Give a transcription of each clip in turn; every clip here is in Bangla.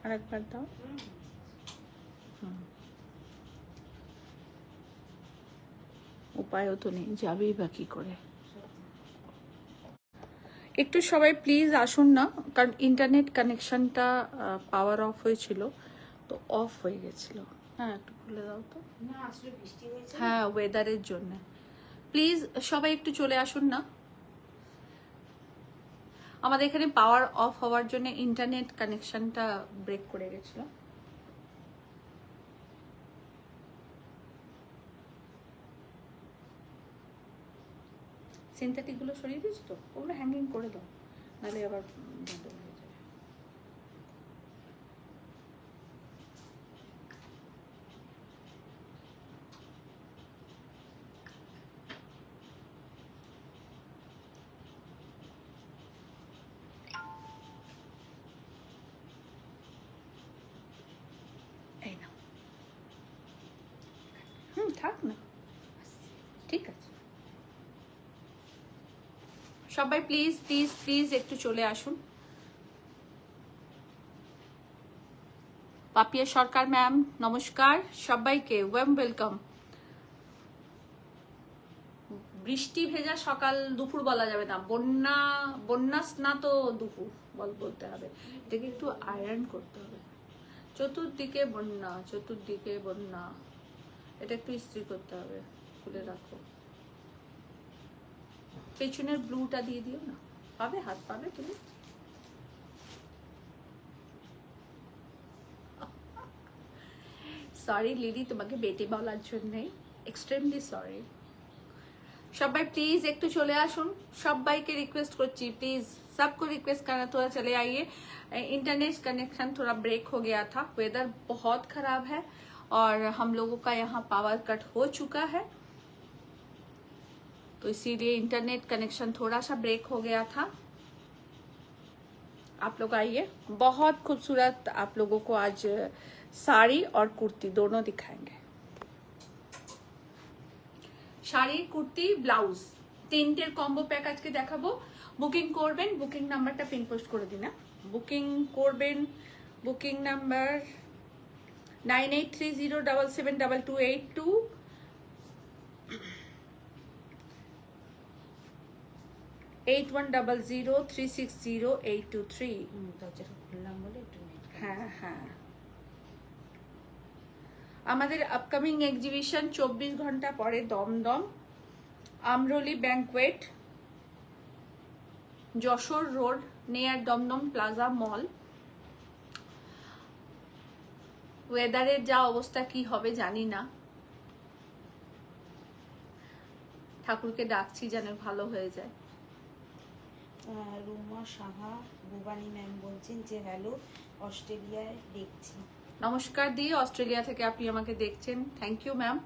আরেকবার দাও। উপায়ও তো নেই, যাবেই বা কি করে। একটু সবাই প্লিজ আসুন না, কারণ ইন্টারনেট কানেকশনটা পাওয়ার অফ হয়েছিল, তো অফ হয়ে গেছিল। হ্যাঁ একটু খুলে দাও তো। না আসলে বৃষ্টি হয়েছে। হ্যাঁ ওয়েদারের জন্য প্লিজ সবাই একটু চলে আসুন না। আমাদের এখানে পাওয়ার অফ হওয়ার জন্য ইন্টারনেট কানেকশনটা ব্রেক করে গেছিল। সিনথেটিক গুলো সরিয়ে দিয়েছি তো, ওগুলো হ্যাঙ্গিং করে দাও, নাহলে আবার বন্ধ হয়ে যাবে। এই না, থাক না, ঠিক আছে। সবাই প্লিজ প্লিজ প্লিজ একটু চলে আসুন। পাপিয়া সরকার ম্যাম নমস্কার, সবাইকে ওয়ার্ম ওয়েলকাম। বৃষ্টি ভেজা সকাল দুপুর বলা যাবে না, বন্যা বন্যা স্নাত দুপুর বলতে হবে, এটাকে একটু আয়রন করতে হবে। চতুর্দিকে বন্যা, চতুর্দিকে বন্যা, এটা একটু ইস্ত্রি করতে হবে, খুলে রাখো। পেছনের ব্লুটা দিয়ে দিও না, পাবে হাত পাবে তুমি। সরি লিলি, তোমাকে বেটি বলার জন্যে এক্সট্রিমলি সরি। সবাই প্লিজ একটু চলে আসুন, সবাইকে रिक्वेस्ट করছি प्लीज, सबको रिक्वेस्ट करना थोड़ा चले आइए। इंटरनेट कनेक्शन थोड़ा ब्रेक हो गया था, वेदर बहुत खराब है और हम लोगों का यहाँ पावर कट हो चुका है, तो इसीलिए इंटरनेट कनेक्शन थोड़ा सा ब्रेक हो गया था। आप लोग आइए, बहुत खूबसूरत आप लोगों को आज साड़ी और कुर्ती दोनों दिखाएंगे। শাড়ি কুর্তি ব্লাউজ তিনটের কম্বো প্যাক আজকে দেখাবো। বুকিং করবেন, বুকিং নাম্বারটা পিন পোস্ট করে দিন। বুকিং করবেন, বুকিং নাম্বার 9830772282, $8100360823। দরজাটা খুললাম বলে একটু হ্যাঁ হ্যাঁ, আমাদের আপকামিং এক্সিবিশন 24 ঘন্টা পরে Dum Dum Amroli banquet, Jessore road near Dum Dum plaza mall. ওয়েদারের যা অবস্থা কি হবে জানি না, ঠাকুরকে ডাকছি যেন ভালো হয়ে যায়। রুমা সাহা ভুবানী ম্যাম বলছেন যে হ্যালো, অস্ট্রেলিয়ায় দেখছি। নমস্কার দি, অস্ট্রেলিয়া থেকে আপনি আমাকে দেখছেন, থ্যাংক ইউ ম্যাম।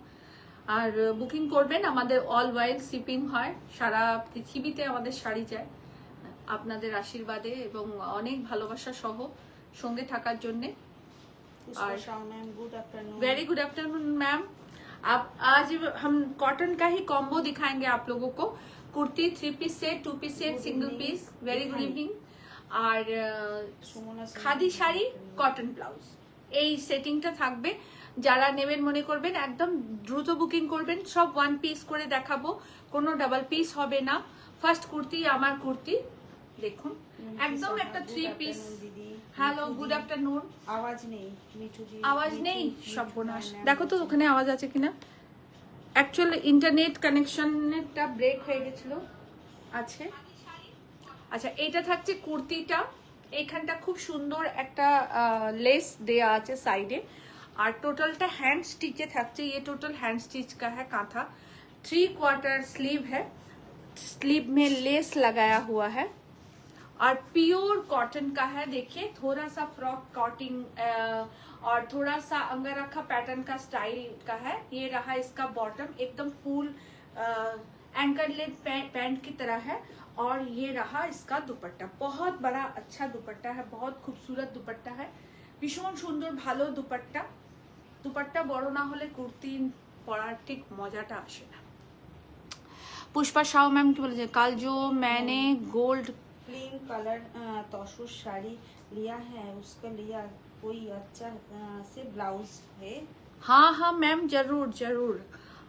আর বুকিং করবেন, আমাদের অল ওয়াইল্ড শিপিং হয়, সারা পৃথিবীতে আমাদের শাড়ি যায়। আপনাদের আশীর্বাদে এবং অনেক ভালোবাসা সহ সঙ্গে থাকার জন্যে। Pushpa Shah ma'am good afternoon. Very good afternoon ma'am. आप आज हम कॉटन का ही कॉम्बो दिखाएंगे आप लोगों को, kurti 3 piece set, 2 piece set, single piece. Very good evening. আর খাদি শাড়ি কটন ব্লাউজ, এই সেটিংটা থাকবে। যারা নেবেন মনে করবেন একদম দ্রুত বুকিং করবেন, সব 1 পিস করে দেখাবো, কোনো ডাবল পিস হবে না। ফার্স্ট কুর্তি আমার কুর্তি দেখুন, একদম একটা 3 পিস। Hello good afternoon. আওয়াজ নেই মিঠু জি, আওয়াজ নেই, সর্বনাশ। দেখো তো ওখানে আওয়াজ আছে কিনা। অ্যাকচুয়াল ইন্টারনেট কানেকশনটা ব্রেক হয়ে গেছিল, আছে। আচ্ছা এটা থাকছে কুর্তিটা, এইখানটা খুব সুন্দর একটা লেস দেয়া আছে সাইডে, আর টোটালটা হ্যান্ড স্টিচে থাকছে। ये टोटल हैंड स्टिच का है कांथा, 3/4 स्लीव है, स्लीव में लेस लगाया हुआ है और प्योर कॉटन का है। देखिए थोड़ा सा फ्रॉक कॉटिंग और थोड़ा सा अंगरखा पैटर्न का स्टाइल का है। ये रहा इसका बॉटम, एकदम फुल एंकल लेंथ पैंट की तरह है, और ये रहा इसका दुपट्टा, बहुत बड़ा अच्छा दुपट्टा है, बहुत खूबसूरत दुपट्टा है, भीषण सुंदर भालो दुपट्टा। दुपट्टा बड़ो ना होले कुर्ती परार ठीक मजाटा आसे ना। पुष्पा शाह मैम की बोले कल जो मैंने गोल्ड पिंक कलर तसर साड़ी लिया है उसका लिया कोई अच्छा से ब्लाउज है? हाँ हाँ मैम, जरूर जरूर,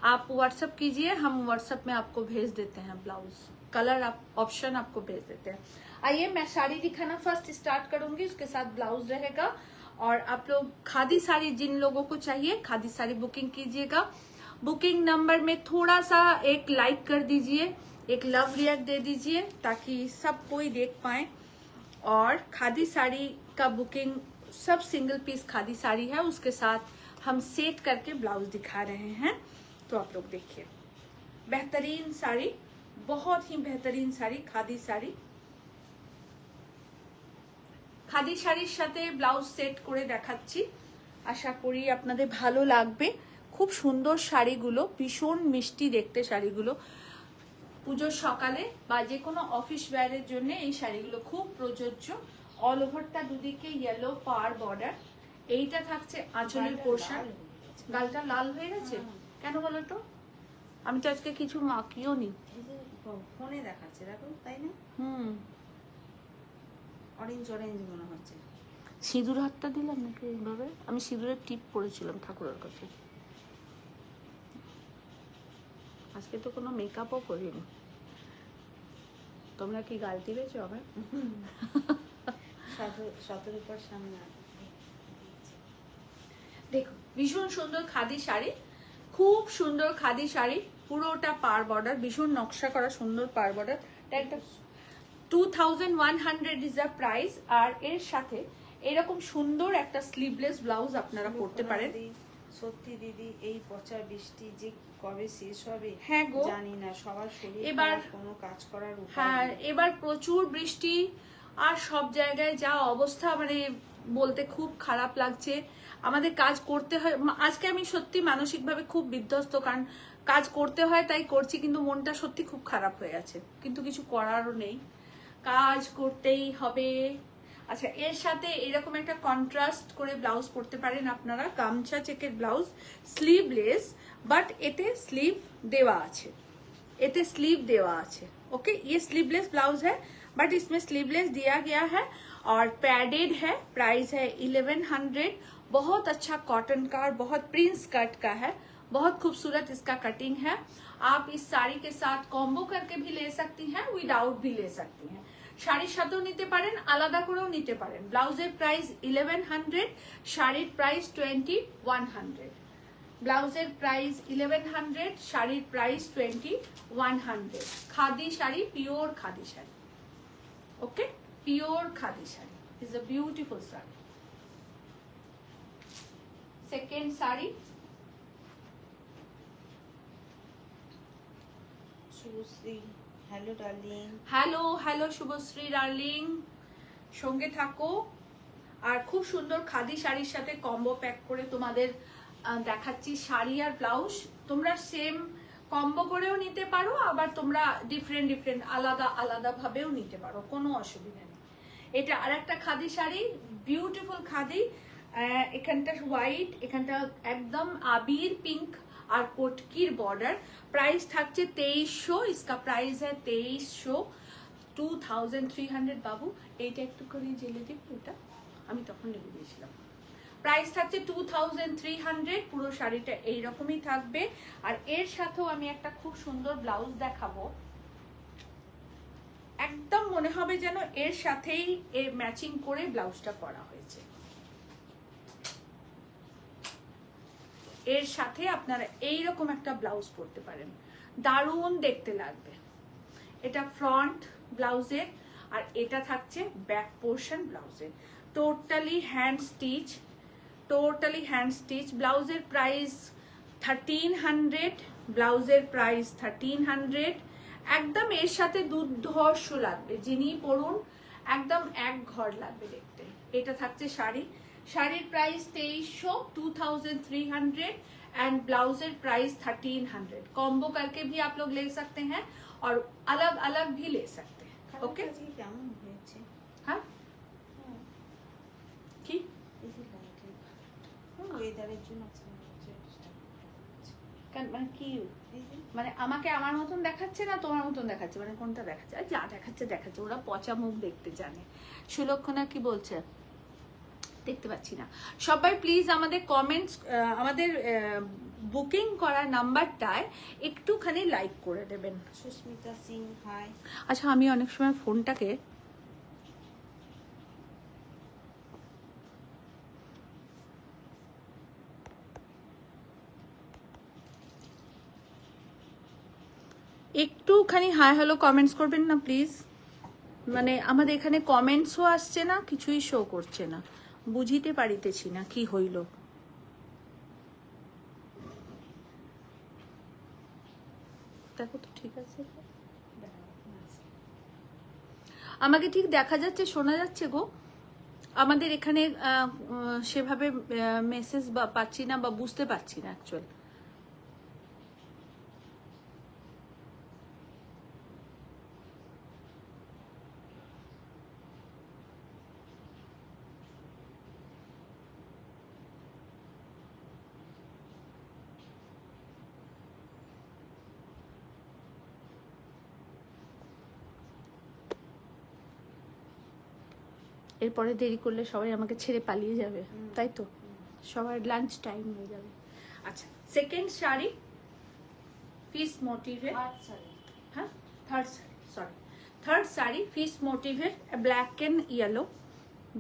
आप व्हाट्सअप कीजिए, हम व्हाट्सअप में आपको भेज देते हैं ब्लाउज, कलर आप ऑप्शन आपको भेज देते हैं। आइए मैं साड़ी दिखाना फर्स्ट स्टार्ट करूंगी, उसके साथ ब्लाउज रहेगा। और आप लोग खादी साड़ी जिन लोगों को चाहिए खादी साड़ी बुकिंग कीजिएगा। बुकिंग नंबर में थोड़ा सा एक लाइक कर दीजिए, एक लव रिएक्ट दे दीजिए ताकि सब कोई देख पाए। और खादी साड़ी का बुकिंग सब सिंगल पीस खादी साड़ी है, उसके साथ हम सेट करके ब्लाउज दिखा रहे हैं, तो आप लोग देखिए। बेहतरीन साड़ी, बहुत ही बेहतरीन साड़ी, खादी साड़ी। খাদি শাড়ির সাথে ব্লাউজ সেট করে দেখাচ্ছি, আশা করি আপনাদের ভালো লাগবে। খুব সুন্দর শাড়িগুলো, ভীষণ মিষ্টি দেখতে শাড়িগুলো। পুজোর সকালে বা যে কোনো অফিস ওয়্যারের জন্য এই শাড়িগুলো খুব প্রযোজ্য। অল ওভারটা দুদিকে ইয়েলো পার বর্ডার। এইটা থাকছে আঁচলের পোর্শন। গালটা লাল হয়ে গেছে কেন বলো তো? আমি তো আজকে কিছু মাখিও নি। ফোনে দেখাচ্ছে দেখো, তাই না? অরেঞ্জ অরেঞ্জ মনে হচ্ছে। সিঁদুর হাতটা দিলাম নাকি এইভাবে? আমি সিঁদুরের টিপ পরেছিলাম ঠাকুরের কাছে, আজকে তো কোনো মেকআপও করিনি। তোমরা কি গাল টিপেছো আমার? 17 পর সামনে দেখো ভীষণ সুন্দর খাদি শাড়ি, খুব সুন্দর খাদি শাড়ি, পুরোটা পার বর্ডার, ভীষণ নকশা করা সুন্দর পার বর্ডার। একটা 2100 ইজ দ্য প্রাইস। আর এর সাথে এরকম সুন্দর একটা স্লিভলেস ব্লাউজ আপনারা পরতে পারেন। সত্যি দিদি, এই পচা বৃষ্টি যে কবে শেষ হবে হ্যাঁ গো, জানি না। সবার শরীর এবার কোনো কাজ করার উপায় হ্যাঁ নেই। এবার প্রচুর বৃষ্টি, আর সব জায়গায় যা অবস্থা, মানে বলতে খুব খারাপ লাগছে। আমাদের কাজ করতে হয়, আজকে আমি সত্যি মানসিকভাবে খুব বিধ্বস্ত, কারণ কাজ করতে হয় তাই করছি, কিন্তু মনটা সত্যি খুব খারাপ হয়ে আছে, কিন্তু কিছু করারও নেই, কাজ করতেই হবে। আচ্ছা, এর সাথে এরকম একটা কন্ট্রাস্ট করে ব্লাউজ পরতে পারেন আপনারা, গামছা চেকের ব্লাউজ, স্লিভলেস, বাট এতে স্লিভ দেওয়া আছে, এতে স্लीव देवा আছে। ओके, ये स्लीवलेस ब्लाउज है बट इसमें स्लीवलेस दिया गया है और पैडेड है। प्राइस है 1100। बहुत अच्छा कॉटन का और बहुत प्रिंस कट का है, बहुत खूबसूरत इसका कटिंग है। आप इस साड़ी के साथ कॉम्बो करके भी ले सकती हैं, विदाउट भी ले सकती हैं। শাড়ির সাথেও নিতে পারেন, আলাদা করেও নিতে পারেন। ব্লাউজের প্রাইস 1100, শাড়ির প্রাইস 2100। ব্লাউজের প্রাইস 1100, শাড়ির price 2100। Khadi sari, pure khadi sari. Okay, pure khadi sari is a beautiful sari. Second sari, Subhashree, hello darling. Hello hello Subhashree darling, সঙ্গে থাকো। আর খুব সুন্দর খাদি শাড়ির সাথে কম্বো প্যাক করে তোমাদের দেখাচ্ছি শাড়ি আর ব্লাউজ। তোমরা সেম কম্বো করেও নিতে পারো, আবার তোমরা ডিফারেন্ট ডিফারেন্ট আলাদা আলাদা ভাবেও নিতে পারো, কোনো অসুবিধা নেই। এটা আর একটা খাদি শাড়ি, বিউটিফুল খাদি। এখানটা হোয়াইট, এখানটা একদম আবির পিঙ্ক আর পটকির বর্ডার। প্রাইস থাকছে 2300, इसका प्राइस है 2300, 2300। বাবু এইটা একটু করে জেলে দিই, এটা আমি তখন লেগে দিয়েছিলাম। প্রাইস থাকছে 2300, পুরো শাড়িটা এইরকমই থাকবে। আর এর সাথেও আমি একটা খুব সুন্দর ব্লাউজ দেখাবো, একদম মনে হবে যেন এর সাথেই এর ম্যাচিং করে ব্লাউজটা করা হয়েছে। এর সাথে আপনারা এইরকম একটা ব্লাউজ পরতে পারেন, দারুণ দেখতে লাগবে। এটা ফ্রন্ট ব্লাউজের, আর এটা থাকছে ব্যাক পোর্শন ব্লাউজের। Totally hand stitch, totally hand stitch. ব্লাউজের প্রাইস 1300, ব্লাউজের প্রাইস 1300। একদম এর সাথে দুর্ধর্ষ লাগবে, যিনি পরুন একদম এক ঘর লাগবে দেখতে। এটা থাকছে শাড়ি, শাড়ির प्राइस 2300, 2300 एंड ब्लाउजर प्राइस 1300। कॉम्बो करके भी आप लोग ले सकते हैं और अलग अलग भी ले सकते हैं। ओके, কেমন হয়েছে? হ্যাঁ কি ওয়েদারের জন্য মানে কি, মানে আমাকে আমার মতন দেখাচ্ছে না তোমার মতন দেখাচ্ছে, মানে কোনটা দেখাচ্ছে? আর যা দেখাচ্ছে দেখাচ্ছে, ওরা পচা মুখ দেখতে জানে। সুলক্ষণা কি বলছে? দেখতে পাচ্ছি না। সবাই প্লিজ আমাদের কমেন্টস, আমাদের বুকিং করার নাম্বারটায় একটুখানি লাইক করে দেবেন। সুস্মিতা সিং হাই। আচ্ছা, আমি অনেক সময় ফোনটাকে একটুখানি হাই হ্যালো কমেন্টস করবেন না প্লিজ। মানে আমাদের এখানে কমেন্টসও আসছে না, কিছুই শো করছে না, বুঝিতে পারিতেছি না কি হইল। দেখো তো ঠিক আছে, আমাকে ঠিক দেখা যাচ্ছে, শোনা যাচ্ছে গো। আমাদের এখানে সেভাবে মেসেজ বা পাচ্ছি না বা বুঝতে পারছি না অ্যাকচুয়াল। এরপরে দেরি করলে সবাই আমাকে ছেড়ে পালিয়ে যাবে, তাই তো? সবার লাঞ্চ টাইম হয়ে যাবে। আচ্ছা, সেকেন্ড শাড়ি পিস মোটিভের, হ্যাঁ third sari, sorry third sari piece মোটিভের, black and yellow,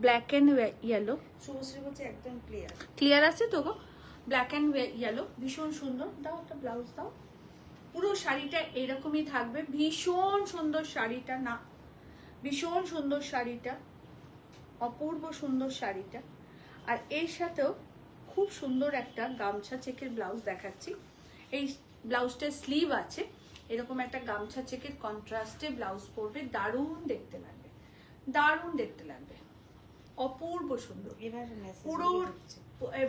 black and yellow. Shubhashree বলছে একদম ক্লিয়ার। ক্লিয়ার আছে তো গো? ব্ল্যাক অ্যান্ড ইয়েলো, ভীষণ সুন্দর। দাও একটা ব্লাউজ দাও। পুরো শাড়িটা এরকমই থাকবে, ভীষণ সুন্দর শাড়িটা, না ভীষণ সুন্দর শাড়িটা, অপূর্ব সুন্দর শাড়িটা। আর এর সাথেও খুব সুন্দর একটা গামছা চেকের ব্লাউজ দেখাচ্ছি। এই ব্লাউজটার স্লিভ আছে, এরকম একটা গামছা চেকের কন্ট্রাস্টে ব্লাউজ পরবে, দারুণ দেখতে লাগবে, দারুণ দেখতে লাগবে, অপূর্ব সুন্দর। এবার পুরো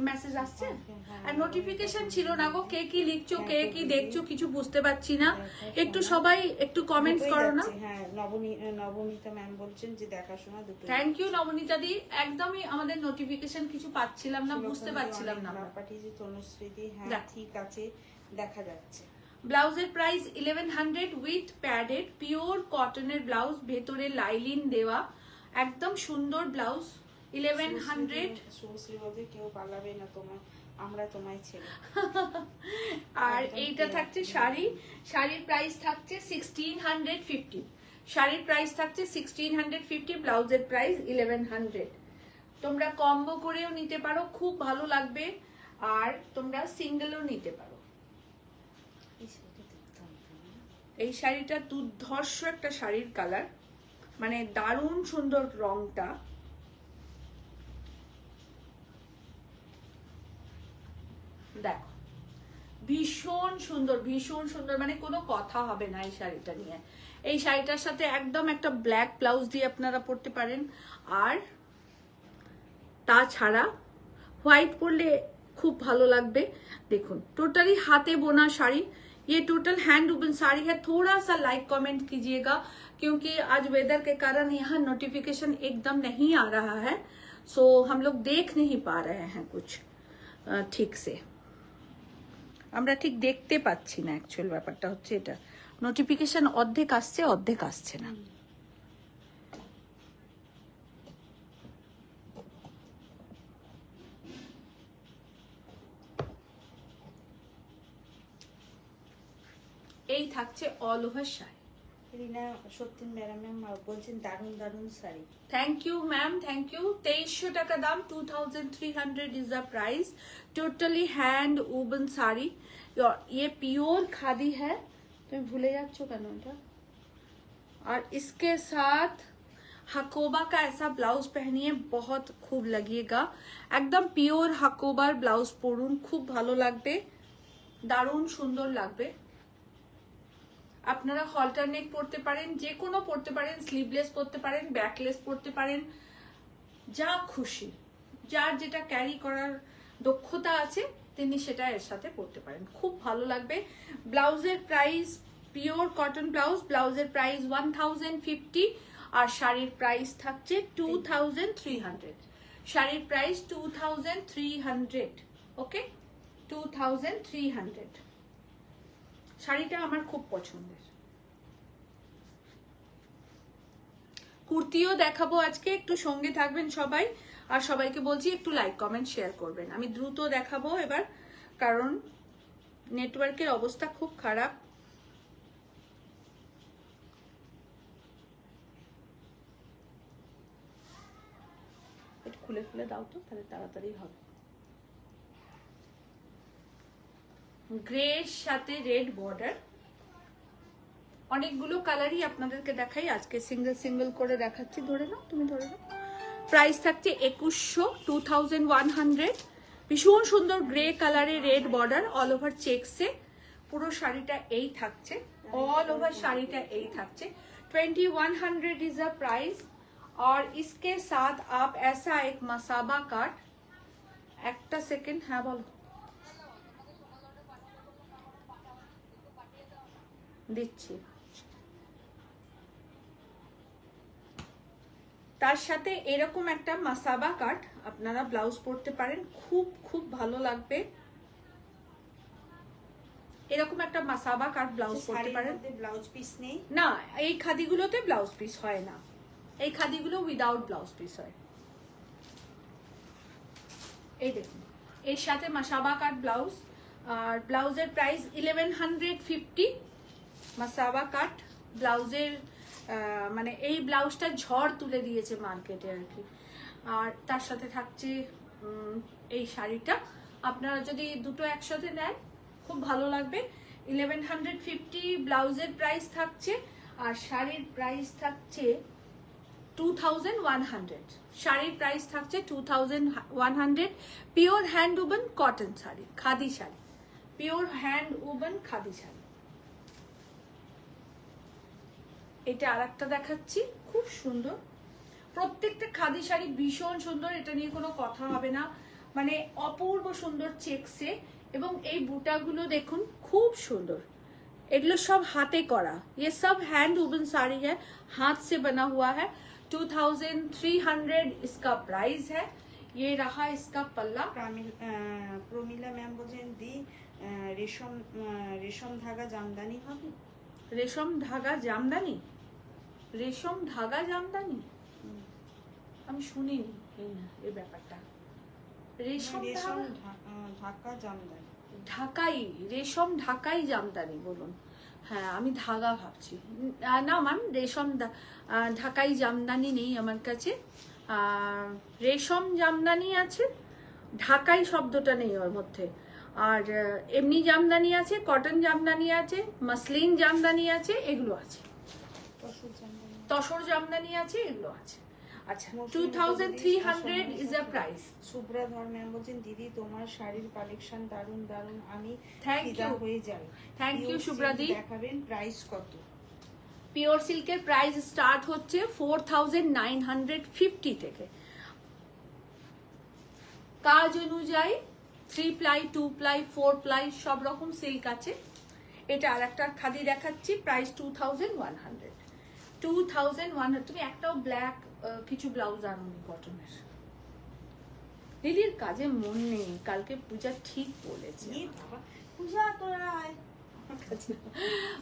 মেসেজ আসছে আর নোটিফিকেশন ছিল না গো। কে কি লিখছো, কে কি দেখছো, কিছু বুঝতে পারছি না। একটু সবাই একটু কমেন্টস করো না। হ্যাঁ, নবনীতা ম্যাম বলছেন যে দেখাশোনা দুটো। থ্যাংক ইউ নবনীতা দি। একদমই আমাদের নোটিফিকেশন কিছু পাচ্ছিলাম না, বুঝতে পারছিলাম না। পাঠিয়েছি তনুশ্রীদি। হ্যাঁ ঠিক আছে, দেখা যাচ্ছে। ব্লাউজের প্রাইস 1100 উইথ প্যাডেড, পিওর কটনের ব্লাউজ, ভেতরে লাইলিন দেওয়া, একদম সুন্দর ব্লাউজ। 1100। শুভশ্রী বলছে কেউ পালাবে না তোমায়, আমরা তোমায় ছেড়ে। আর এইটা থাকছে শাড়ি, শাড়ির প্রাইস থাকছে 1650, শাড়ির প্রাইস থাকছে 1650, ব্লাউজের প্রাইস 1100। তোমরা কম্বো করেও নিতে পারো, খুব ভালো লাগবে। আর তোমরা সিঙ্গেলও নিতে পারো। এই শাড়িটা দুর্ধর্ষ একটা শাড়ির কালার, মানে দারুণ সুন্দর রংটা। দেখো ভীষণ সুন্দর, ভীষণ সুন্দর, মানে কোনো কথা হবে না এই শাড়িটা নিয়ে। এই শাড়িটার সাথে একদম একটা ব্ল্যাক ব্লাউজ দিয়ে আপনারা পরতে পারেন। আর তাছাড়া হোয়াইট পরলে খুব ভালো লাগবে। देखो टोटली हाथे बोना साड़ी, ये टोटल हैंड वूवन साड़ी है। थोड़ा सा लाइक कमेंट कीजिएगा क्योंकि आज वेदर के कारण यहाँ नोटिफिकेशन एकदम नहीं आ रहा है, सो हम लोग देख नहीं पा रहे हैं कुछ ठीक से, আমরা ঠিক দেখতে পাচ্ছি না। অ্যাকচুয়াল ব্যাপারটা হচ্ছে এটা, নোটিফিকেশন অর্ধেক আসছে অর্ধেক আসছে না। এই থাকছে অল ওভার শাড়ি। রিনা সত্যিন ম্যাডাম বলছেন দারুণ দারুণ sari. Thank you ma'am, thank you. 2300 টাকা দাম, 2300 is the price. Totally hand woven sari, ये प्योर खादी है। तुम भूले जाच्छो केन এটা? और इसके साथ हकोबा का ऐसा ब्लाउज पहनिए, बहुत खूब लगेगा। एकदम प्योर हकोबार ब्लाउज পরুন, খুব ভালো লাগবে, দারুণ সুন্দর লাগবে। আপনারা হলটার নেক পরতে পারেন, যে কোনো পরতে পারেন, স্লিভলেস পরতে পারেন, ব্যাকলেস পরতে পারেন, যা খুশি, যার যেটা ক্যারি করার দক্ষতা আছে তিনি সেটা এর সাথে পরতে পারেন, খুব ভালো লাগবে। ব্লাউজের প্রাইস পিওর কটন ব্লাউজ, ব্লাউজের প্রাইস 1050 আর শাড়ির প্রাইস থাকছে 2300। শাড়ির প্রাইস 2300, ওকে 2300। শাড়িটা আমার খুব পছন্দের। কুর্তিও দেখাবো আজকে, একটু সঙ্গে থাকবেন সবাই। আর সবাইকে বলছি একটু লাইক কমেন্ট শেয়ার করবেন। আমি দ্রুত দেখাবো এবার, কারণ নেটওয়ার্কের অবস্থা খুব খারাপ। একটু খুলে খুলে দাও তো, তাহলে তাড়াতাড়ি হবে। গ্রের সাথে রেড বর্ডার, অনেকগুলো কালারই আপনাদেরকে দেখাই, আজকে সিঙ্গেল সিঙ্গেল করে দেখাচ্ছি। ধরে নাও, তুমি ধরে নাও। প্রাইস থাকছে 2100, 2100। ভীষণ সুন্দর গ্রে কালারে রেড বর্ডার, অল ওভার চেকসে পুরো শাড়িটা এই থাকছে, অল ওভার শাড়িটা এই থাকছে। 2100 इज अ प्राइस। और इसके साथ आप ऐसा एक मसाबा काट, একটা সেকেন্ড, হ্যাঁ বলো, দিচ্ছি। তার সাথে এরকম একটা মাসাবা কাট আপনারা ব্লাউজ পরতে পারেন, খুব খুব ভালো লাগবে। এরকম একটা মাসাবা কাট ব্লাউজ পরতে পারেন। ব্লাউজ পিস নেই না, এই খাদিগুলোতে ব্লাউজ পিস হয় না, এই খাদিগুলো উইদাউট ব্লাউজ পিস হয়। এই দেখুন, এর সাথে মাসাবা কাট ব্লাউজ, আর ব্লাউজের প্রাইস 1150। মাসাবা কাট ব্লাউজের মানে এই ব্লাউজটা ঝড় তুলে দিয়েছে মার্কেটে আর কি। আর তার সাথে থাকছে এই শাড়িটা, আপনারা যদি দুটো একসাথে নেন খুব ভালো লাগবে। 1150 ব্লাউজের প্রাইস থাকছে, আর শাড়ির প্রাইস থাকছে 2100। শাড়ির প্রাইস থাকছে 2100। Pure hand woven cotton sari, khadi sari, pure hand woven khadi sari. এটা আরেকটা দেখাচ্ছি, খুব সুন্দর। প্রত্যেকটা খাদি শাড়ি ভীষণ সুন্দর, এটা নিয়ে কোনো কথা হবে না, মানে অপূর্ব সুন্দর চেকসে। এবং এই বুটাগুলো দেখুন খুব সুন্দর, এগুলো সব হাতে করা, ये सब हैंड वुवन साड़ी है, हाथ से बना हुआ है। 2300 इसका प्राइस है। ये रहा इसका पल्ला। প্রমিলা ম্যাম বলছেন দি রেশম ধাগা জামদানি হবে। রেশম ধাগা জামদানি, রেশম ধাগা জামদানি আমি শুনিনি এই ব্যাপারটা। রেশম ঢাকা জামদানি, ঢাকাই রেশম, ঢাকাই জামদানি বলুন। হ্যাঁ, আমি ধাগা ভাবছি। না ম্যাম, রেশম ঢাকাই জামদানি নেই আমার কাছে। রেশম জামদানি আছে, ঢাকাই শব্দটা নেই ওর মধ্যে। আর এমনি জামদানি আছে, কটন জামদানি আছে, মাসলিন জামদানি আছে, এগুলো আছে, তসর জামদানি আছে, এগুলো আছে। আচ্ছা, 2300 ইজ আ প্রাইস। সুব্রা ধর ম্যাম বলছেন দিদি তোমার শাড়ির কালেকশন দারুন দারুন, আমি ফিদা হয়ে যাই। থ্যাংক ইউ সুব্রা দি। দেখাবেন প্রাইস কত? পিওর সিল্কের প্রাইস স্টার্ট হচ্ছে 4950 থেকে। কাজ অনুযায়ী 3 প্লাই, 2 প্লাই, 4 প্লাই সব রকম সিল্ক আছে। এটা আর একটা খাদি দেখাচ্ছি, প্রাইস 2100। 2100। তুমি একটাও ব্ল্যাক কিছু ব্লাউজ আনুনি কটনের। লিলির কাজে মন নেই, কালকে পূজা ঠিক বলেছে। পূজা তোরা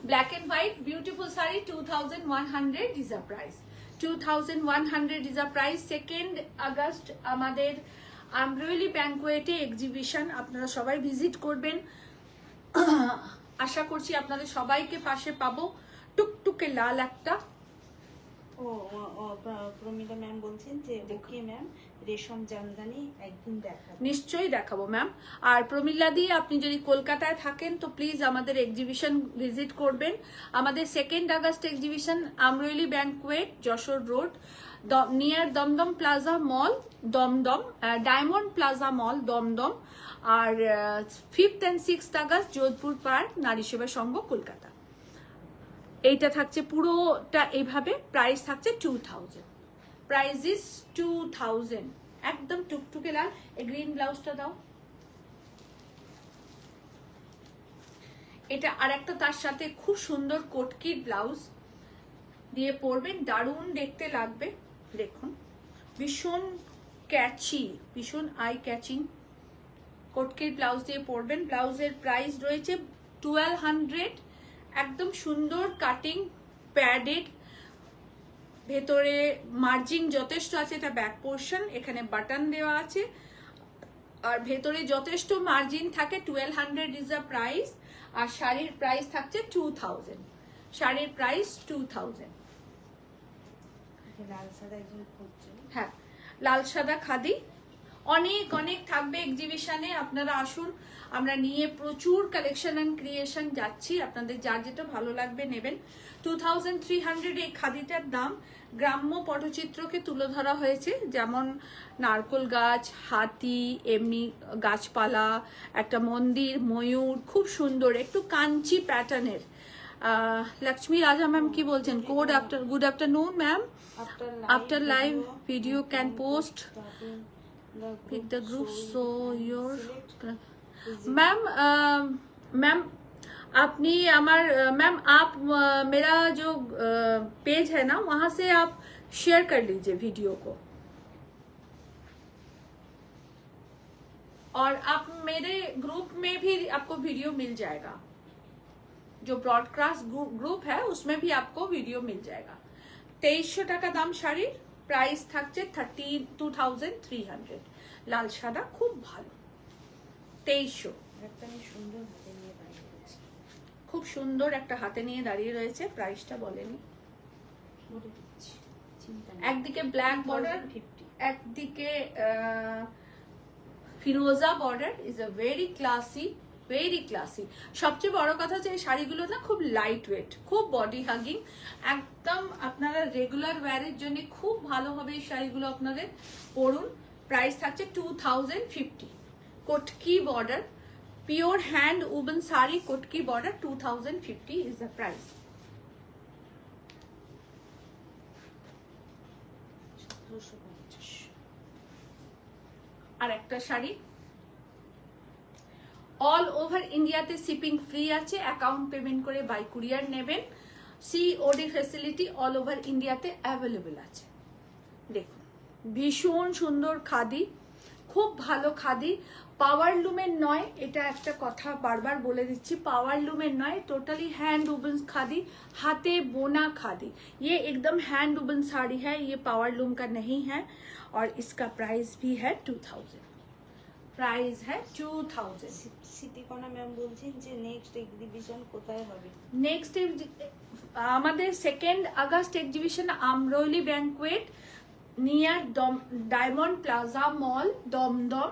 black and white beautiful sari 2100 is a price. 2100 is a price. 2 August আমাদের আমরোলি ব্যাংকোয়েটে এক্সিবিশন, আপনারা সবাই ভিজিট করবেন। আশা করছি আপনাদের সবাইকে পাশে পাবো। টুকটুকে লাল একটা। প্রমিলা ম্যাম বলছেন যে ওকে ম্যাম, রেশম জামদানি একদিন দেখাবো। নিশ্চয়ই দেখাবো ম্যাম। আর প্রমিলা দি, আপনি যদি কলকাতায় থাকেন তো প্লিজ আমাদের এক্সিবিশন ভিজিট করবেন। আমাদের 2 August exhibition Amroli banquet, Jessore road, near Dum Dum plaza mall, Dum Dum, diamond plaza mall, Dum Dum. আর 5th and 6th August Jodhpur park, Nari Seva সংঘ, কলকাতা। এইটা থাকছে পুরোটা এইভাবে। প্রাইস থাকছে 2000। Price is 2000। একদম টুকটুকে লাল। এই গ্রিন ব্লাউজটা দাও। এটা আর একটা তার সাথে খুব সুন্দর কোটকির ব্লাউজ দিয়ে পরবেন, দারুণ দেখতে লাগবে। দেখুন, ভীষণ ক্যাচি, ভীষণ আই ক্যাচিং কোটকির ব্লাউজ দিয়ে পরবেন। ব্লাউজের প্রাইস রয়েছে 1200। একদম সুন্দর কাটিং, প্যাডেড, ভেতরে মার্জিন যথেষ্ট আছে, এটা ব্যাক পোর্শন, এখানে বাটন দেওয়া আছে, আর ভেতরে যথেষ্ট মার্জিন থাকে। 1200 ইজ দ্য প্রাইস, আর শাড়ির প্রাইস থাকছে 2000। শাড়ির প্রাইস 2000। লাল সাদা একজন খুঁজছে। হ্যাঁ, লাল সাদা খাদি অনেক অনেক থাকবে এক্সিবিশনে, আপনারা আসুন। আমরা নিয়ে প্রচুর কালেকশন এন্ড ক্রিয়েশন যাচ্ছি, আপনাদের যার যেটা ভালো লাগবে নেবেন। 2300 এই খাদিটার দাম। গ্রাম্য পটচিত্রকে তুলে ধরা হয়েছে, যেমন নারকোল গাছ, হাতি, এমনি গাছপালা, একটা মন্দির, ময়ূর, খুব সুন্দর, একটু কাঞ্চি প্যাটার্নের। লক্ষ্মী রাজা ম্যাম কি বলছেন? Good afternoon ma'am. After live video can post pick the group so your ma'am आपने हमार मैम आप मेरा जो पेज है ना वहां से आप शेयर कर लीजिए वीडियो को, और आप मेरे ग्रुप में भी आपको वीडियो मिल जाएगा। जो ब्रॉडकास्ट ग्रुप है उसमें भी आपको वीडियो मिल जाएगा। 2300 টাকা দাম শাড়ির, প্রাইস থাকছে 2300। লাল সাদা খুব ভালো, 2300। একটা আমি সুন্দর হাতে নিয়ে দাঁড়িয়ে রয়েছি। খুব সুন্দর একটা হাতে নিয়ে দাঁড়িয়ে রয়েছে, প্রাইসটা বলেনি। বলে দিচ্ছি, চিন্তা নেই। একদিকে ব্ল্যাক বর্ডার, 50। একদিকে ফিরোজা border, is a very classy, very classy. সবচেয়ে বড় কথা যে এই শাড়িগুলো না খুব লাইট ওয়েট, খুব বডি হাগিং, একদম আপনারা রেগুলার ওয়্যারের জন্য খুব ভালো হবে এই শাড়িগুলো, আপনাদের পরুন। প্রাইস থাকছে 2050। Kotki border, pure hand woven sari, Kotki border, 2050 is the price. 1750। আর একটা শাড়ি, অল ওভার ইন্ডিয়াতে শিপিং ফ্রি আছে, অ্যাকাউন্ট পেমেন্ট করে বাই কুরিয়ার নেবেন। সিওডি ফ্যাসিলিটি অল ওভার ইন্ডিয়াতে অ্যাভেলেবেল আছে। দেখুন ভীষণ সুন্দর খাদি, খুব ভালো খাদি। পাওয়ার লুমের নয়, এটা একটা কথা বারবার বলে দিচ্ছি, পাওয়ার लूमेन नॉय, टोटली हैंड वुवन खादी, हाथे बोना खादी। ये एकदम हैंड वुवन साड़ी है, ये पावर लूम का नहीं है। और इसका प्राइस भी है 2000, प्राइस है 2000। সিটিকণা ম্যাম বলছেন যে নেক্সট এক্সিবিশন কোথায় হবে? নেক্সট আমাদের 2 August exhibition Amroli banquet near diamond plaza mall, Dum Dum.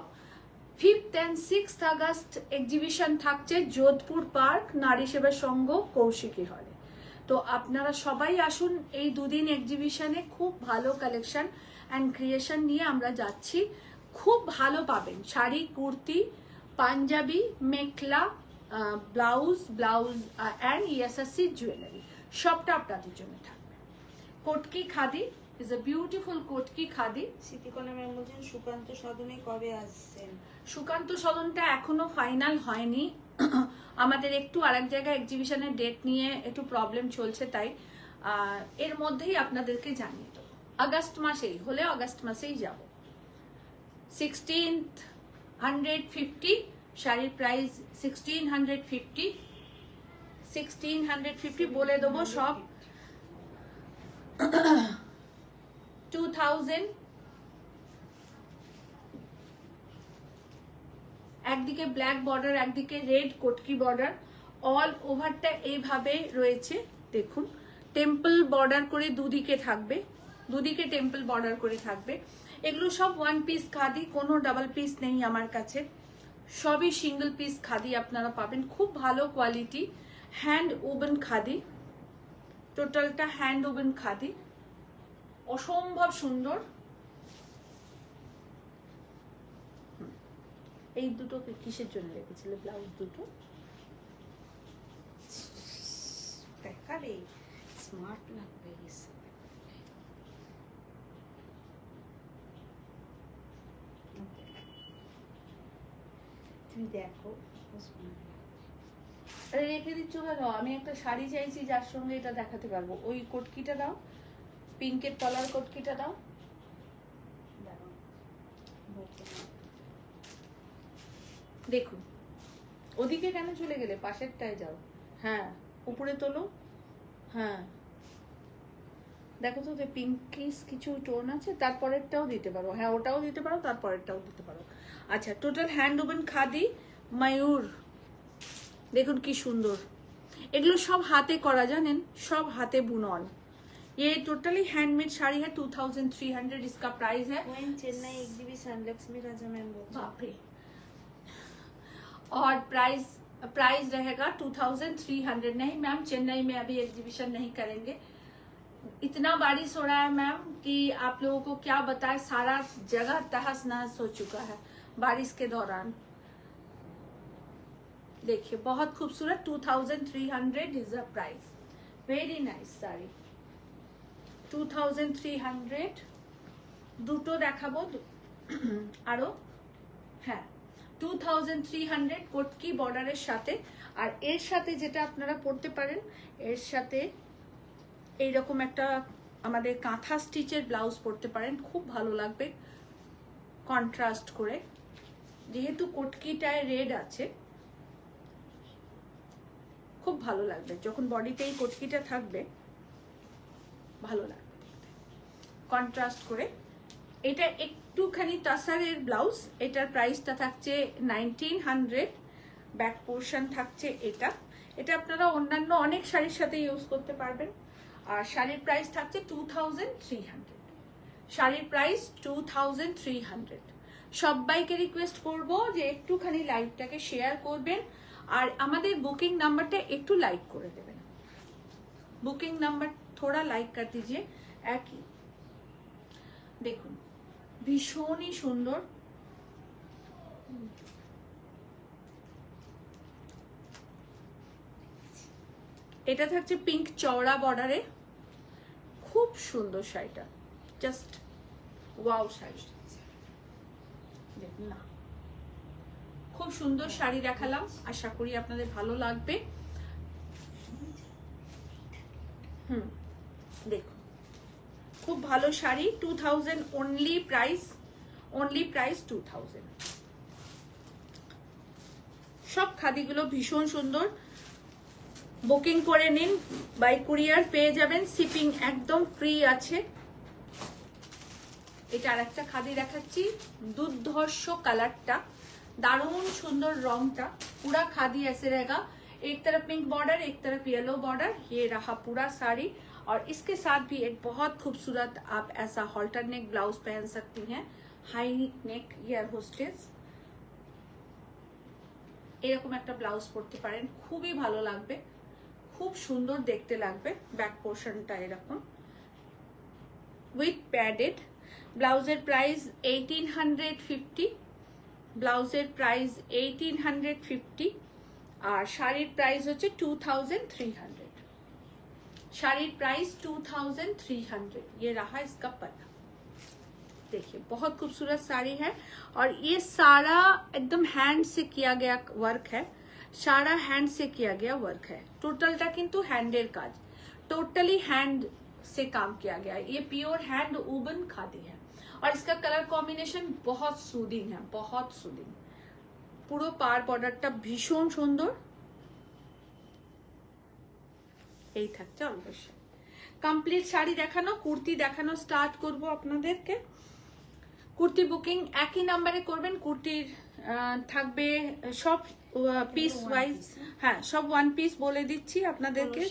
5th and 6th August exhibition থাকছে যোধপুর পার্ক, নারী সেবা সংঘ, কৌশিকী হলে। তো আপনারা সবাই আসুন এই দুদিন এক্সিবিশনে, খুব ভালো কালেকশন অ্যান্ড ক্রিয়েশন নিয়ে আমরা যাচ্ছি। খুব ভালো পাবেন শাড়ি, কুর্তি, পাঞ্জাবি, মেখলা, ব্লাউজ অ্যান্ড ইয়াসাসি জুয়েলারি, সবটা আপনাদের জন্য থাকবে। Kotki khadi is a beautiful Kotki khadi. Sitikana ma'am বলছেন সুকান্ত সদনে কবে আসছেন? সুকান্ত সদনটা এখনো ফাইনাল হয়নি, আমাদের একটু আরেক জায়গায় এক্সিবিশনের ডেট নিয়ে একটু প্রবলেম চলছে, তাই এর মধ্যেই আপনাদেরকে জানিয়ে দেবো। আগস্ট মাসেই হলে আগস্ট মাসেই যাব। 1650 শাড়ির প্রাইস 1650 বলে দেবো সব। 2000। একদিকে ব্ল্যাক বর্ডার, একদিকে রেড কোটকি বর্ডার, অল ওভারটা এইভাবে রয়েছে। দেখুন টেম্পল বর্ডার করে দুদিকে থাকবে, দুদিকে টেম্পল বর্ডার করে থাকবে। এগুলো সব 1 পিস খাদি, কোনো ডাবল পিস নেই আমার কাছে, সবই সিঙ্গেল পিস খাদি আপনারা পাবেন। খুব ভালো কোয়ালিটি, হ্যান্ড উবেন খাদি, টোটালটা হ্যান্ড উবেন খাদি, অসম্ভব সুন্দর। এই দুটো কিসের জন্য রেখেছিলে ব্লাউজ দুটো? দেখাবে, স্মার্ট লাগবে। তুমি দেখো, আরে রেখে দিচ্ছ কেন? আমি একটা শাড়ি চাইছি যার সঙ্গে এটা দেখাতে পারবো। ওই কোটকিটা দাও, পিঙ্কের তলার কোটকিটা দাও। দেখুন ওদিকে কেন চলে গেলে? পাশেরটায় যাও। হ্যাঁ উপরে তোলো, হ্যাঁ দেখো তো পিঙ্কিশ কিছু টোন আছে, তারপরেরটাও দিতে পারো, হ্যাঁ ওটাও দিতে পারো, তারপরেরটাও দিতে পারো। আচ্ছা, টোটাল হ্যান্ড ওভেন খাদি ময়ূর, দেখুন কি সুন্দর, এগুলো সব হাতে করা জানেন, সব হাতে বুনন। ये टोटली हैंडमेड साड़ी है, 2300 इसका प्राइस है। चेन्नई एग्जीबिशन लक्ष्मी राजा मैम बोल बाप रे। और प्राइस रहेगा 2300। नहीं मैम, चेन्नई में अभी एग्जीबिशन नहीं करेंगे, इतना बारिश हो रहा है मैम कि आप लोगों को क्या बताएं, सारा जगह तहस नहस हो चुका है बारिश के दौरान। देखिए बहुत खूबसूरत, 2300 is the price, very nice sari, 2300। দুটো দেখাবো আরো, হ্যাঁ 2300 কোটকি বর্ডারের সাথে। আর এর সাথে যেটা আপনারা পড়তে পারেন, এর সাথে এইরকম একটা আমাদের কাঁথা স্টিচের ব্লাউজ পরতে পারেন, খুব ভালো লাগবে কন্ট্রাস্ট করে, যেহেতু কোটকিটায় রেড আছে খুব ভালো লাগবে, যখন বডিতে এই কোটকিটা থাকবে ভালো লাগবে কন্ট্রাস্ট করে। এটা একটুখানি টাসারের ব্লাউজ, এটার প্রাইসটা থাকছে 1900, ব্যাক পোর্শন থাকছে এটা। এটা আপনারা অন্যান্য অনেক শাড়ির সাথে ইউজ করতে পারবেন। আর শাড়ির প্রাইস থাকছে 2300, শাড়ির প্রাইস 2300। সবাইকে রিকোয়েস্ট করব যে একটুখানি লাইভটাকে শেয়ার করবেন, আর আমাদের বুকিং নাম্বারটা একটু লাইক করে দেবেন, বুকিং নাম্বার थोड़ा लाइक कर दीजिए। একই দেখুন ভীষণই সুন্দর, এটা থাকছে পিঙ্ক চওড়া বর্ডারে, খুব সুন্দর শাড়িটা, জাস্ট ওয়াও শাড়ি, দেখুন না খুব সুন্দর শাড়ি দেখালাম, আশা করি আপনাদের ভালো লাগবে। দেখুন খুব ভালো শাড়ি, 2000 অনলি প্রাইস 2000। সব খাদিগুলো ভীষণ সুন্দর, বুকিং করে নিন, বাই কুরিয়ার পেয়ে যাবেন, শিপিং একদম ফ্রি আছে। এটা আর একটা খাদি দেখাচ্ছি, দুর্ধর্ষ কালারটা, दारुण सुंदर रंगटा, पूरा खादी ऐसे रहेगा, एक तरफ पिंक बॉर्डर एक तरफ येलो बॉर्डर, ये रहा पूरा साड़ी। और इसके साथ भी एक बहुत खूबसूरत आप ऐसा हॉल्टर नेक ब्लाउज पहन सकती हैं, हाई नेक एयर होस्टेस, এরকম একটা ব্লাউজ পরতে পারেন, খুবই ভালো লাগবে, খুব সুন্দর দেখতে লাগবে। ব্যাক পোর্শনটা এরকম উইথ প্যাডেড, ব্লাউজের প্রাইস 1850, ব্লাউজের প্রাইস 1850, আর শাড়ির প্রাইস হচ্ছে 2300, শাড়ির प्राइस 2300। ये रहा इसका पल्ला, देखिए बहुत खूबसूरत साड़ी है, और ये सारा एकदम हैंड से किया गया वर्क है, सारा हैंड से किया गया वर्क है, टोटलटा किंतु हैंडेर काज, टोटली हैंड से काम किया गया है, ये प्योर हैंड वूवन खादी है। और इसका कलर कॉम्बिनेशन बहुत सूदिंग है, बहुत सूदिंग, পুরো পার বর্ডারটা ভীষণ সুন্দর। এই থাকছে অবশ্যই কমপ্লিট শাড়ি দেখানো, কুর্তি দেখানো স্টার্ট করব আপনাদেরকে। কুর্তি বুকিং একই নাম্বারে করবেন, কুর্তির থাকবে সব পিস ওয়াইজ, হ্যাঁ সব ওয়ান পিস বলে দিচ্ছি আপনাদেরকে।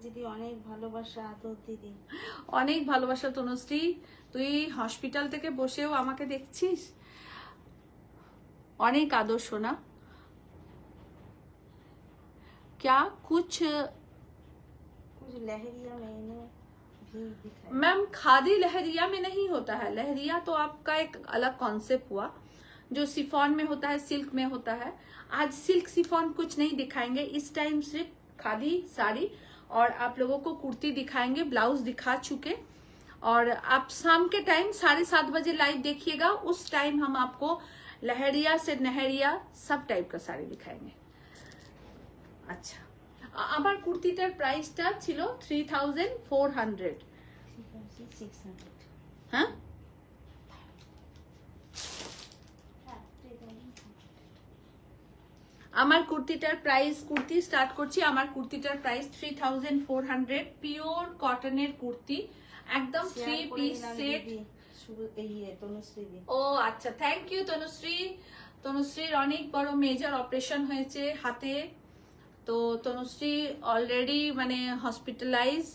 দিদি অনেক ভালোবাসা, আদর দিদি অনেক ভালোবাসা তনুশ্রী, তুই হসপিটাল থেকে বসেও আমাকে দেখছিস, অনেক আদর সোনা। क्या कुछ लहरिया मैंने भी दिखाया मैम, खादी लहरिया में नहीं होता है, लहरिया तो आपका एक अलग कॉन्सेप्ट हुआ, जो सिफॉन में होता है, सिल्क में होता है। आज सिल्क सिफॉन कुछ नहीं दिखाएंगे, इस टाइम सिर्फ खादी साड़ी, और आप लोगों को कुर्ती दिखाएंगे, ब्लाउज दिखा चुके। और आप शाम के टाइम 7:30 बजे लाइव देखिएगा, उस टाइम हम आपको लहरिया से नहरिया सब टाइप का साड़ी दिखाएंगे। अच्छा, আমার কুর্তিটার প্রাইসটা ছিল 3400, 600 হ্যাঁ আমার কুর্তিটার প্রাইস, কুর্তি স্টার্ট করছি, আমার কুর্তিটার প্রাইস 3400, পিওর কটনের কুর্তি, একদম থ্রি Share করে পিস দিলাম সেট। দিদি, তনুশ্রী দি। ও আচ্ছা, থ্যাংক ইউ তনুশ্রী। তনুশ্রীর অনেক বড় মেজর অপারেশন হয়েছে হাতে, তো তনুশ্রী অলরেডি মানে হসপিটালাইজ,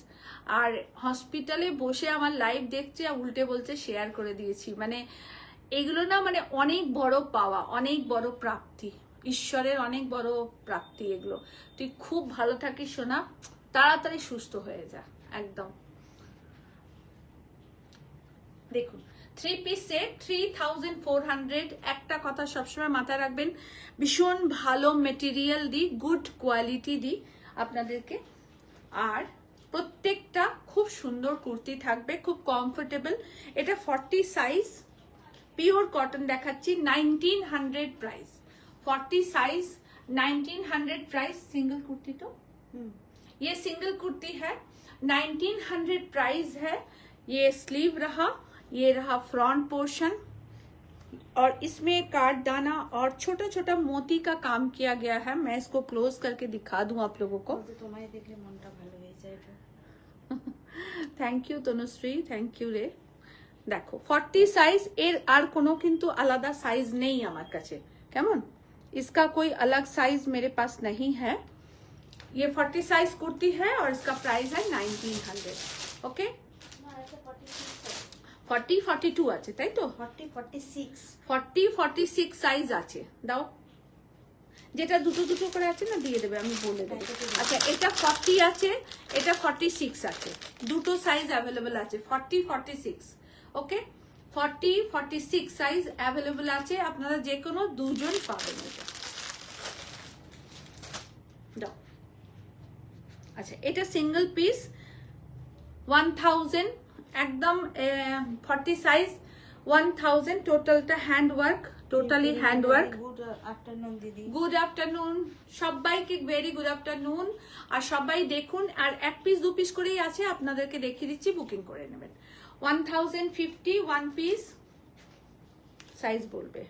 আর হসপিটালে বসে আমার লাইভ দেখছে আর উল্টে বলছে শেয়ার করে দিয়েছি। মানে এগুলো না মানে অনেক বড় পাওয়া, অনেক বড় প্রাপ্তি, ঈশ্বরের অনেক বড় প্রাপ্তি এগুলো। তুই খুব ভালো থাকিস সোনা, তাড়াতাড়ি সুস্থ হয়ে যা একদম। দেখুন থ্রি পিস সেট 3400। একটা কথা সবসময় মাথায় রাখবেন, ভীষণ ভালো মেটেরিয়াল দিই, গুড কোয়ালিটি দিই আপনাদেরকে, আর প্রত্যেকটা খুব সুন্দর কুর্তি থাকবে, খুব কমফোর্টেবল। এটা 40 সাইজ, পিওর কটন দেখাচ্ছি, 1900 price. 40 size 1900 price. Single kurti तो ये सिंगल कुर्ती है, 1900 प्राइस है। ये स्लीव रहा, ये रहा फ्रंट पोर्शन, और इसमें काट दाना और छोटा छोटा मोती का काम किया गया है। मैं इसको क्लोज करके दिखा दूं आप लोगों को। তোমায় দেখলে মনটা ভালো হয়ে যায়। Thank you Tanushree, thank you রে। দেখো 40 সাইজ, এর আর কোনো কিন্তু আলাদা সাইজ নেই আমার কাছে, কেমন? इसका कोई अलग साइज मेरे पास नहीं है। ये 40 साइज कुर्ती है और इसका प्राइस है 1900। ओके 40 42 আছে তাই তো? 40 46 সাইজ আছে, দাও। যেটা দুটো দুটো করে আছে না দিয়ে দেবে, আমি বলে দেবো। আচ্ছা এটা 40 আছে, এটা 46 আছে, দুটো সাইজ অ্যাভেলেবল আছে, 40 46। ওকে 40 46 সাইজ অ্যাভেলেবল আছে, আপনারা যে কোনো দুজন পাবেন এটা। দাও। আচ্ছা এটা সিঙ্গেল পিস 1000, একদম 40 সাইজ 1000। টোটালটা hand work, totally hand work. Good afternoon দিদি। গুড আফটারনুন সবাইকে, ভেরি গুড আফটারনুন। আর সবাই দেখুন, আর এক পিস দু পিস করেই আছে, আপনাদেরকে দেখিয়ে দিচ্ছি, বুকিং করে নেবেন। 1050 ওয়ান পিস, সাইজ বলবে।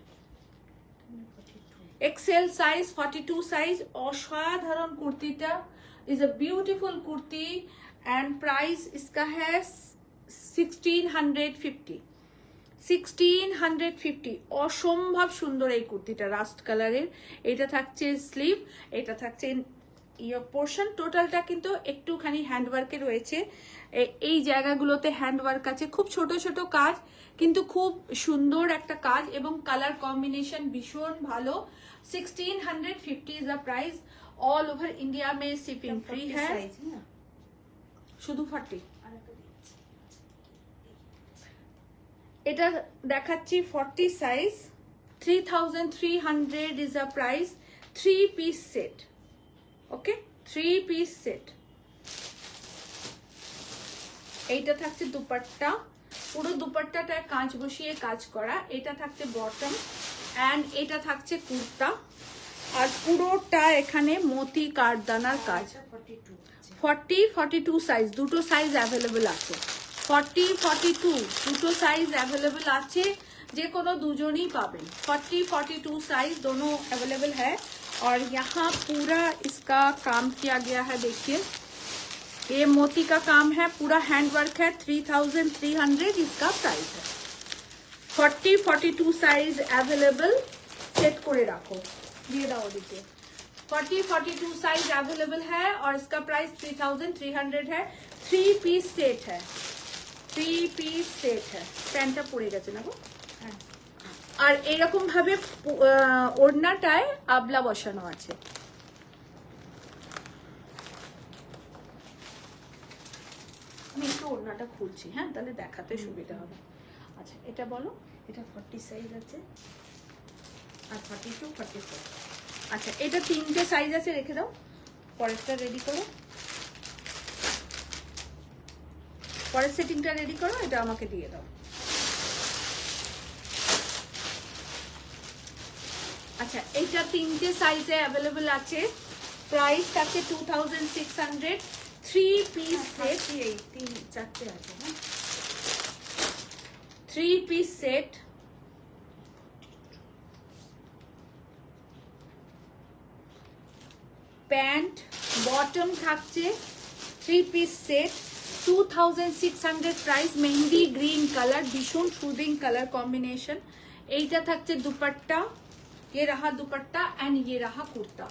XL size 42 size. असाधारण कुर्तीटा is a beautiful kurti and price इसका है 1650। 1650 অসম্ভব সুন্দর এই কুর্তিটা, রাস্ট কালারের। এটা থাকছে স্লিভ, এটা থাকছে ইয়ে পোর্শন। টোটালটা কিন্তু একটুখানি হ্যান্ডওয়ার্কে রয়েছে, এই জায়গাগুলোতে হ্যান্ডওয়ার্ক আছে, খুব ছোট ছোট কাজ, কিন্তু খুব সুন্দর একটা কাজ, এবং কালার কম্বিনেশন ভীষণ ভালো। 1650 is the price. All over India में शिपिंग फ्री है। শুধু 40। এটা দেখাচ্ছি 40 size, 3300 is a price. 3 piece set. Okay 3 piece set. এইটা থাকছে দুপাট্টা, পুরো দুপাট্টাটায় কাঁচ বসিয়ে কাজ করা। এটা থাকছে বটম এন্ড এটা থাকছে কুর্তা, আর পুরোটা এখানে মতি কাঠদানার কাজ। 40 42 সাইজ, দুটো সাইজ অ্যাভেলেবল আছে। 40 42 দুটো साइज अवेलेबल আছে, যে কোনো দুজনই পাবেন। 40 42 साइज दोनों अवेलेबल है। और यहाँ पूरा इसका काम किया गया है, देखिए ये मोती का काम है, पूरा हैंड वर्क है। 3300 इसका प्राइस है। 40 42 साइज अवेलेबल। सेट করে রাখো, দিয়ে দাও ওদিকে। 40 42 साइज अवेलेबल है और इसका प्राइस 3300 है। 3 पीस सेट है, 3 পিস সেট হ্যাঁ। প্যান্টটা পরে গেছে না গো। আর এরকম ভাবে ওড়নাটায় আবলা বসানো আছে। আমি একটু ওড়নাটা খুলছি, হ্যাঁ, তাহলে দেখাতে সুবিধা হবে। আচ্ছা এটা বলো। এটা 40 সাইজ আছে আর 42 44। আচ্ছা এটা তিনটে সাইজ আছে, রেখে দাও, পরেরটা রেডি করো, পরের সেটিংটা রেডি করো, এটা আমাকে দিয়ে দাও। আচ্ছা এইটা তিনটে সাইজে অ্যাভেলেবল আছে, প্রাইস থাকে 2600। 3 পিস সেট, এই 3 4টে আছে না। 3 পিস সেট। প্যান্ট বটম থাকছে, 3 piece set. 2600 price, mehendi green colour, भीषण सूदिंग कलर कॉम्बिनेशन। এইটা থাকছে दुपट्टा, ये रहा दुपट्टा एंड ये रहा कुर्ता।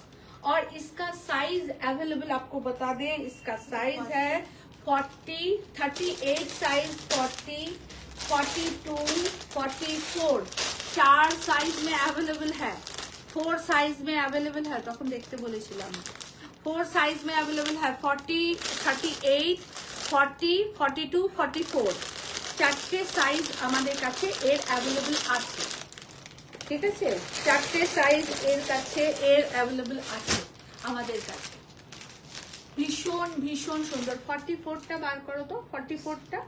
और इसका साइज अवेलेबल आपको बता दें, इसका साइज है 40, 38 साइज, 40, 42, 44, 4 साइज में अवेलेबल है, 4 साइज में अवेलेबल है। তখন দেখতে বলেছিলাম 4 साइज में अवेलेबल है, 40, 38, 40, 42, 44, 4টে সাইজ আমাদের কাছে এর अवेलेबल আছে। ঠিক আছে, 4টে সাইজ এর কাছে এর अवेलेबल আছে আমাদের কাছে। ভীষণ ভীষণ সুন্দর। 44টা বার করো তো, 44টা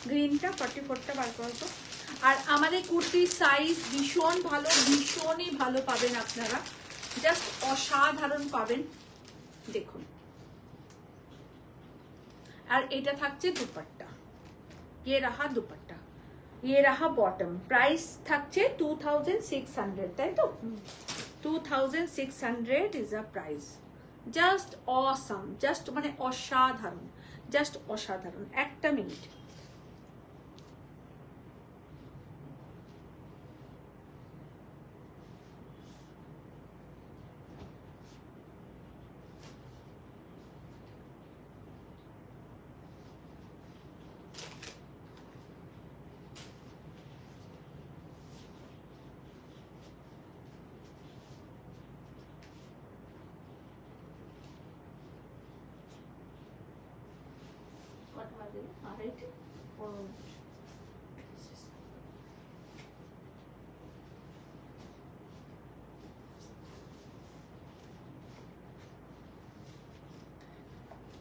গ্রিনটা, 44টা বার করো তো। আর আমাদের কুর্তির সাইজ ভীষণ ভালো, ভীষণই ভালো পাবেন আপনারা, জাস্ট অসাধারণ পাবেন। দেখুন, আর এটা থাকছে দুপাট্টা, ये रहा दुपट्टा, ये रहा बॉटम। प्राइस থাকছে 2600, তাই তো? 2600 is a price. Just awesome, just মানে অসাধারণ, জাস্ট অসাধারণ। একটা মিনিট,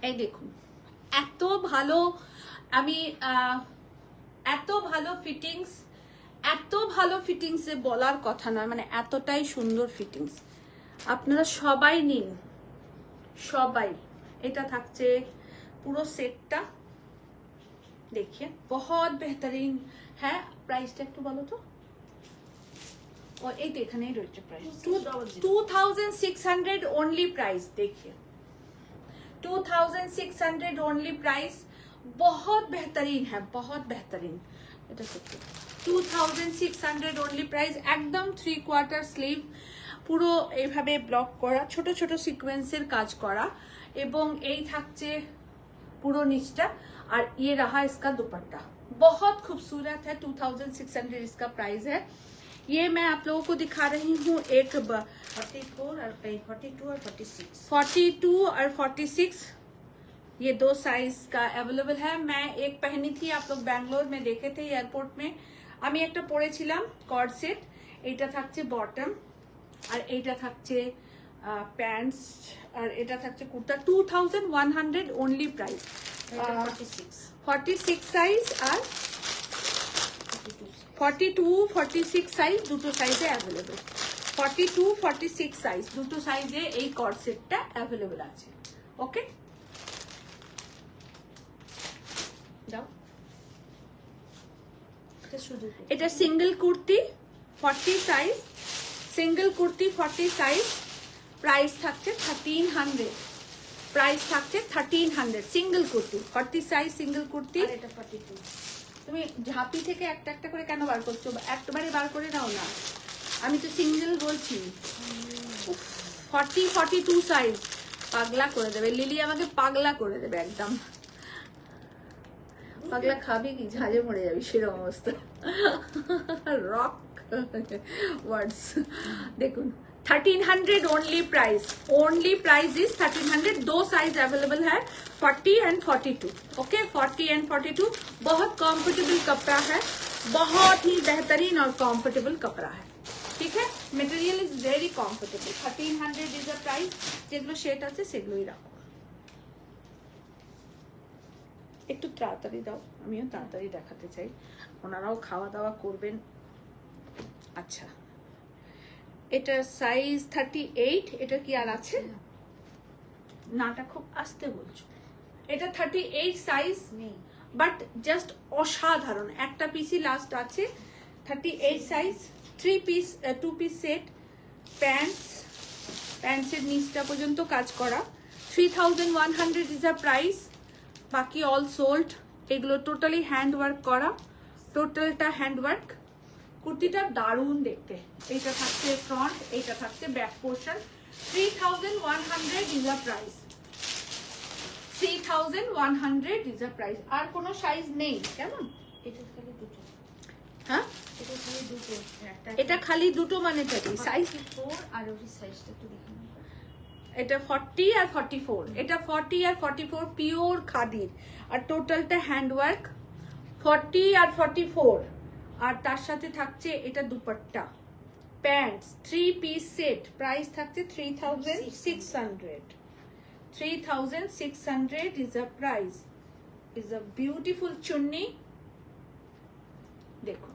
এই দেখুন এত ভালো, আমি এত ভালো ফিটিংস, এত ভালো ফিটিংস এ বলার কথা নয়, মানে এতটাই সুন্দর ফিটিংস। আপনারা সবাই নিন, সবাই। এটা থাকছে পুরো সেটটা, देखिए बहुत बेहतरीन है। प्राइसটা একটু বলো তো। और এই এখানেই রয়েছে প্রাইস 2600 ओनली प्राइस। देखिए 2600 ओनली प्राइस, बहुत बेहतरीन है, बहुत बेहतरीन। এটা সত্যি 2600 ओनली प्राइस। একদম 3/4 স্লিভ, পুরো এইভাবে ব্লক করা, ছোট ছোট সিকোয়েন্সের কাজ করা, এবং এই থাকছে पूरा नीचटा। और ये रहा इसका दुपट्टा, बहुत खूबसूरत है। 2600 इसका प्राइस है। ये मैं आप लोगों को दिखा रही हूँ एक 42 और 46, 42 और 46, ये 2 साइज का अवेलेबल है। मैं एक पहनी थी, आप लोग बैंगलोर में देखे थे एयरपोर्ट में। আমি একটা পরেছিলাম কর্ড সেট। এইটা থাকছে বটম, আর এইটা থাকছে প্যান্টস, আর এটা থাকছে কুর্তা। 2100 only price. 46 সাইজ আর 42, 46 সাইজ, দুটো সাইজে অ্যাভেলেবল। 42, 46 সাইজ, দুটো সাইজে এই কর্ড সেটটা অ্যাভেলেবল আছে। ওকে, দাও। এটা single kurti 40 size, single kurti 40 size. Price থাকছে 1300, প্রাইস থাকছে 1300। Single kurti 40 size, single kurti. আর এটা 42। তুমি ঝাঁপি থেকে একটা একটা করে কেন বার করছো? একবারে বার করে নাও না, আমি তো সিঙ্গেল বলছি। 40, 42 সাইজ পাগলা করে দেবে লিলি, আমাকে পাগলা করে দেবে একদম। পাগলা খাবি কি, ঝাঁঝে মরে যাবি সেরকম অবস্থা। রক ওয়ার্ডস। দেখুন 1300 only price, only price is 1300। 2 size available है, 40 एंड 42। Okay, 40 and 42। बहुत कंफर्टेबल कपड़ा है, बहुत ही बेहतरीन और कंफर्टेबल कपड़ा है। ठीक है, material is very comfortable. 1300 is a price. যেগুলো সেট আছে সেগুলোই রাখো। একটু তাড়াতাড়ি দাও, আমিও তাড়াতাড়ি দেখাতে চাই, ওনারাও খাওয়া দাওয়া করবেন। আচ্ছা, এটা সাইজ 38। এটা কি আর আছে? নাটা খুব আস্তে বলছো। এটা 38 সাইজ নেই, বাট জাস্ট অসাধারণ। একটা পিসই লাস্ট আছে। 38 size, 3 piece 2 piece set, pants, প্যান্টসের নিচটা পর্যন্ত কাজ করা। 3100 ইজ আ প্রাইস। বাকি অল সোল্ড। এগুলো টোটালি হ্যান্ড ওয়ার্ক করা, টোটালটা হ্যান্ড ওয়ার্ক। কুর্তিটা দারুণ দেখতে। এইটা থাকছে ফ্রন্ট, এইটা থাকছে back portion. 3100 is a price, 3100 is a price. আর কোনো সাইজ নেই কেমন? এটা খালি দুটো, হ্যাঁ এটা খালি দুটো, একটা এটা খালি দুটো মানে কি সাইজ? 4 আর ওই সাইজটা একটু দেখুন। এটা 40 আর 44, এটা 40 আর 44 পিওর খাদির, আর টোটালটা হ্যান্ড ওয়ার্ক। 40 আর 44, আর তার সাথে থাকছে এটা dupatta, pants, 3 piece set. Price থাকছে 3600, 3600 is a price. Is a beautiful chunni, देखो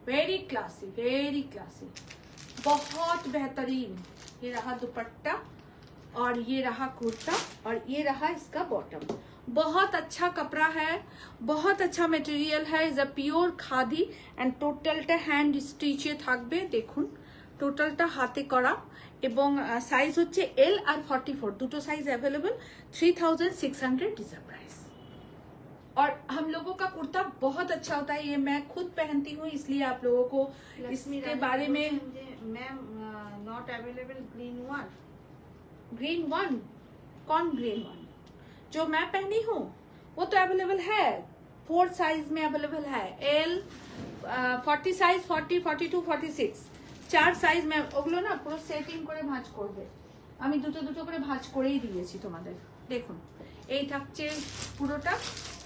वेरी क्लासी, वेरी क्लासी, बहुत बेहतरीन। ये रहा दुपट्टा और ये रहा कुर्ता और ये रहा इसका बॉटम। बहुत अच्छा कपड़ा है, बहुत अच्छा मटेरियल है, is a pure khadi and टोटालटा हैंड स्टिचे থাকবে। দেখুন টোটালটা হাতে করা এবং সাইজ হচ্ছে এল আর 44, দুটো size available. 3600 is a price. और हम लोगों का कुर्ता बहुत अच्छा होता है, ये मैं खुद पहनती हूँ, इसलिए आप लोगों को इसके बारे में। Ma'am not available green one. Green one? कौन ग्रीन वन? जो मैं पहनी हूँ वो तो अवेलेबल है, 4 साइज में अवेलेबल है। L 40 size, 40, 42, 46, 4 size. में ওগুলো না পুরো সেটিং করে ভাঁজ করবে, আমি দুটো দুটো করে ভাঁজ করেই দিয়েছি তোমাদের। দেখুন এই থাকছে পুরোটা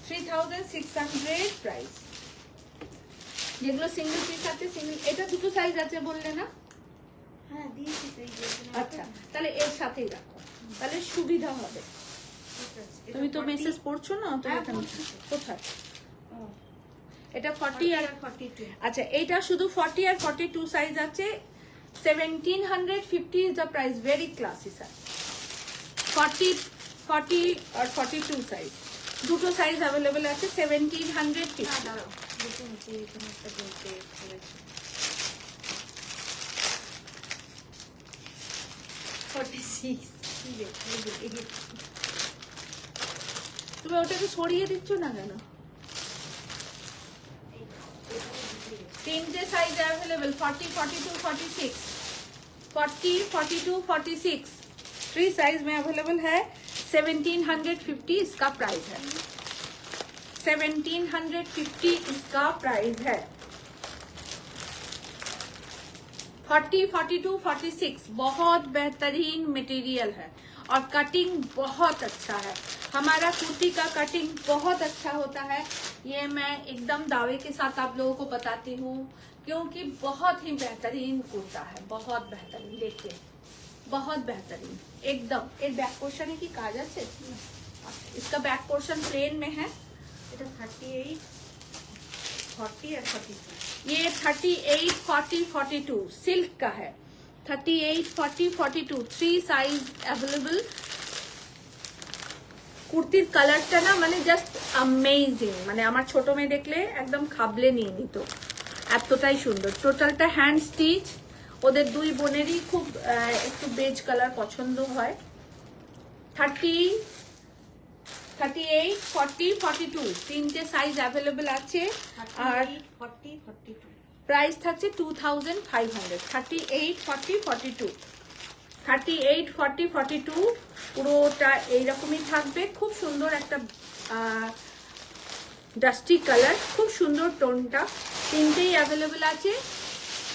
3600 প্রাইস। যেগুলো সিঙ্গেল পিস আছে, সিঙ্গেল, এটা দুটো সাইজ আছে বললে না? হ্যাঁ দিয়েছি তো এই যে। আচ্ছা তাহলে এর সাথেই রাখো, তাহলে সুবিধা হবে। তুমি তো মেসেজ পড়ছো না তো? হ্যাঁ, এখানে পড়ছি। কোথায়? ও, এটা 40 আর 42। আচ্ছা এইটা শুধু 40 আর 42 সাইজ আছে। 1750 is the price, very classy size. 40 আর 42 সাইজ, দুটো সাইজ अवेलेबल আছে। 1750। দাঁড়াও দেখুন যে এখানে একটা বলতে চলেছে 46। কি রে, এই যে তুমি ওটাকে সরিয়ে দিচ্ছ না কেন? তিনটে সাইজ अवेलेबल, 40, 42, 46, 40, 42, 46, 3 साइज में अवेलेबल है। 1750 इसका प्राइस है, 1750 इसका प्राइस है। 40, 42, 46 बहुत बेहतरीन मटेरियल है और कटिंग बहुत अच्छा है। हमारा कुर्ती का कटिंग बहुत अच्छा होता है, ये मैं एकदम दावे के साथ आप लोगों को बताती हूँ, क्योंकि बहुत ही बेहतरीन कुर्ता है, बहुत बेहतरीन। देखिए बहुत बेहतरीन एकदम। एक बैक पोर्शन है कि काज আছে, इसका बैक पोर्शन प्लेन में है। এটা 38, 40 আর 42। ये 38, 40, 42 सिल्क का है। 38, 40, 42 3 সাইজ अवेलेबल। কুর্তির কালারটা না মানে জাস্ট অ্যামেজিং, মানে আমার ছোট মেয়ে দেখলে একদম খাবলে নিয়ে নিত, এতটাই সুন্দর। টোটালটা হ্যান্ড স্টিচ, ওদের দুই বোনেরই খুব একটু বেজ কালার পছন্দ হয়। 30, 38, 40, 42 তিনটে সাইজ अवेलेबल আছে। আর 40, 42। প্রাইস থাকছে 2500। 38, 40, 42, 38, 40, 42 পুরোটা এইরকমই থাকবে। খুব সুন্দর একটা ডাস্টি কালার, খুব সুন্দর টোনটা। তিনটেই অ্যাভেলেবেল আছে।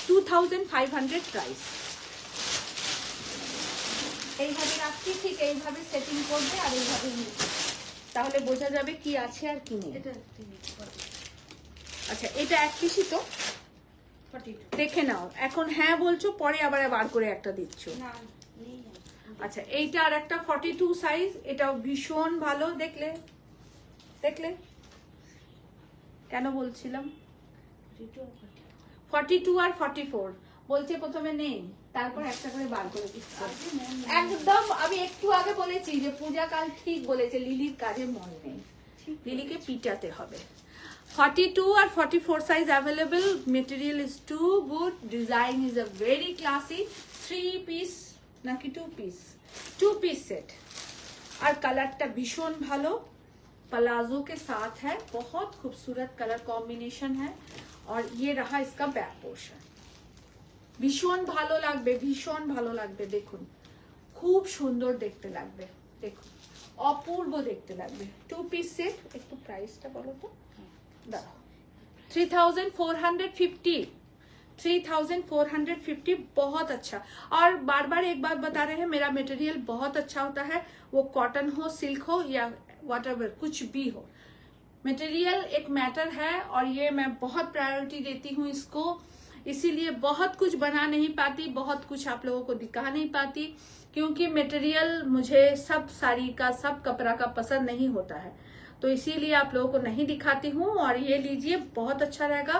2500 প্রাইস। এইভাবে রাখছি, ঠিক এইভাবে সেটিং করবে আর এইভাবে নিচ্ছে, তাহলে বোঝা যাবে কি আছে আর কি নেই। এটা তুমি 40, আচ্ছা এটা এক পিসই তো, 42। দেখে নাও। এখন হ্যাঁ বলছো, পরে আবার বার করে একটা দিচ্ছ। না নেই। আচ্ছা এইটা আর একটা 42 সাইজ, এটাও ভীষণ ভালো। দেখলে দেখলে কেন বলছিলাম 42 আর 44 বলছে প্রথমে নেই, তারপর একটা করে বার করে দিচ্ছে। একদম আমি একটু আগে বলেছি যে পূজা কাল ঠিক বলেছে, লিলির কাজে মন নেই, লিলিকে পিটাতে হবে। 42 আর 44 size available. Material is too good, design is a very classy. 3 piece নাকি 2 পিস? 2 piece set. আর কালারটা ভীষণ ভালো, प्लाजो के साथ है, बहुत खूबसूरत कलर कॉम्बिनेशन है। और ये रहा इसका बैक पोर्शन, ভীষণ ভালো লাগবে, ভীষণ ভালো লাগবে। দেখুন খুব সুন্দর দেখতে লাগবে, দেখুন অপূর্ব দেখতে লাগবে। 2 পিস সেট। একটু প্রাইসটা বলো তো। দাঁড়াও, 3450, 3450, बहुत अच्छा। और बार बार एक बात बता रहे हैं, मेरा मटेरियल बहुत अच्छा होता है, वो कॉटन हो, सिल्क हो या व्हाटएवर कुछ भी हो, मटेरियल एक मैटर है। और ये मैं बहुत प्रायोरिटी देती हूँ इसको, इसीलिए बहुत कुछ बना नहीं पाती, बहुत कुछ आप लोगों को दिखा नहीं पाती, क्योंकि मटेरियल मुझे सब साड़ी का, सब कपड़ा का पसंद नहीं होता है, तो इसीलिए आप लोगों को नहीं दिखाती हूँ। और ये लीजिए, बहुत अच्छा रहेगा।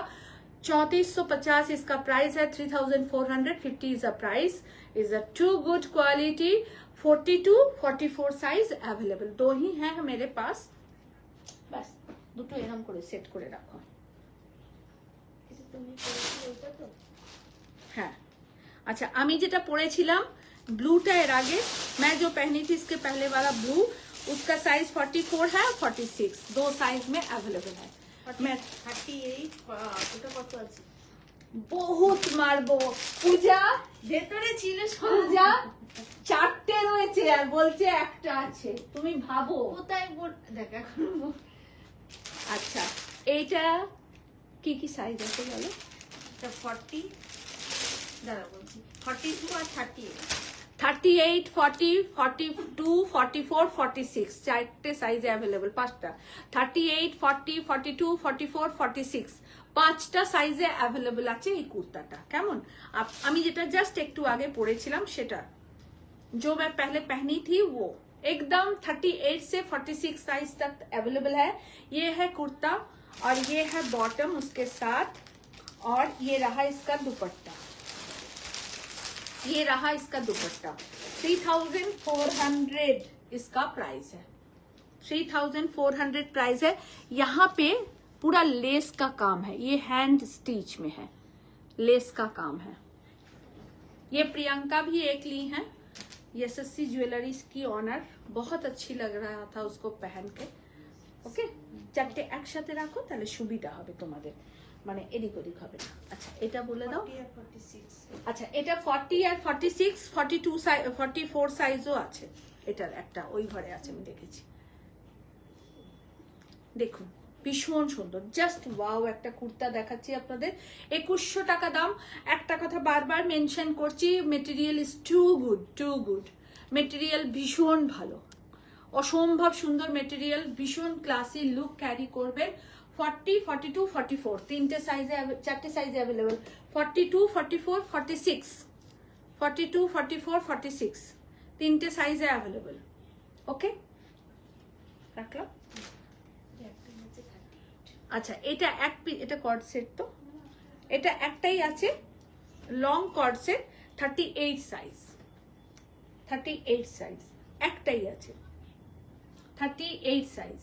3450 इसका प्राइस है, 3450 is a price, is a too good quality. 42, 44 size available, 2 ही है मेरे पास, बस দুটো এরকম করে সেট করে রাখো। হ্যাঁ अच्छा, আমি যেটা পরেছিলাম ब्लूটা এর आगे, मैं जो पहनी थी इसके पहले वाला ब्लू, उसका साइज 44 है, 46, 2 साइज में अवेलेबल है। मैं 38 ওটা কত আছে? বহুত মারবো। পূজা ভেতরে ছিল পূজা 4টে রয়েছে আর বলছে একটা আছে, তুমি ভাবো। কোথায় দেখ এখন। আচ্ছা এইটা কি কি সাইজ আছে বলো? এটা 40, দাঁড়া বলছি, 42 আর 38। 38, 40, 42, 44, 46, 4টে সাইজে অ্যাভেলেবল, 5টা। 38, 40, 42, 44, 46, 5টা সাইজে অ্যাভেলেবল আছে এই কুর্তাটা। কেমন? আমি যেটা জাস্ট একটু আগে পরেছিলাম সেটা, जो मैं पहले पहनी थी वो एकदम 38 से 46 साइज तक अवेलेबल है। ये है कुर्ता और ये है बॉटम उसके साथ, और ये रहा इसका दुपट्टा, ये रहा इसका दुपट्टा। 3400 इसका प्राइस है, 3400 प्राइस है। यहाँ पे पूरा लेस का काम है, ये हैंड स्टिच में है, लेस का काम है। ये प्रियंका भी एक ली है, यशस्वी ज्वेलरीज की ऑनर, बहुत अच्छी लग रहा था उसको पहन के। ओके, 4টে একসাথে রাখো তাহলে সুবিধা হবে তোমাদের, মানে এদিক ওদিক হবে না। আচ্ছা এটা বলে দাও। 40 আর 46। আচ্ছা এটা 40 আর 46, 42 সাইজ, 44 সাইজও আছে, এটার একটা ওই ঘরে আছে আমি দেখেছি। দেখুন ভীষণ সুন্দর, জাস্ট ওয়াও একটা কুর্তা দেখাচ্ছি আপনাদের। 2100 টাকা দাম। একটা কথা বারবার মেনশন করছি, material is too good, too good. Material ভীষণ ভালো, অসম্ভব সুন্দর মেটেরিয়াল, ভীষণ ক্লাসি লুক ক্যারি করবেন। 40, 42, 44 তিনটে সাইজে, 4টে সাইজে অ্যাভেলেবল। 42, 44, 46, 42, 44, 46 তিনটে সাইজে অ্যাভেলেবল। ওকে রাখলাম। আচ্ছা এটা এক পিস, এটা কর্ড সেট, তো এটা একটাই আছে long cord set, 38 size, 38 size একটাই আছে, 38 সাইজ,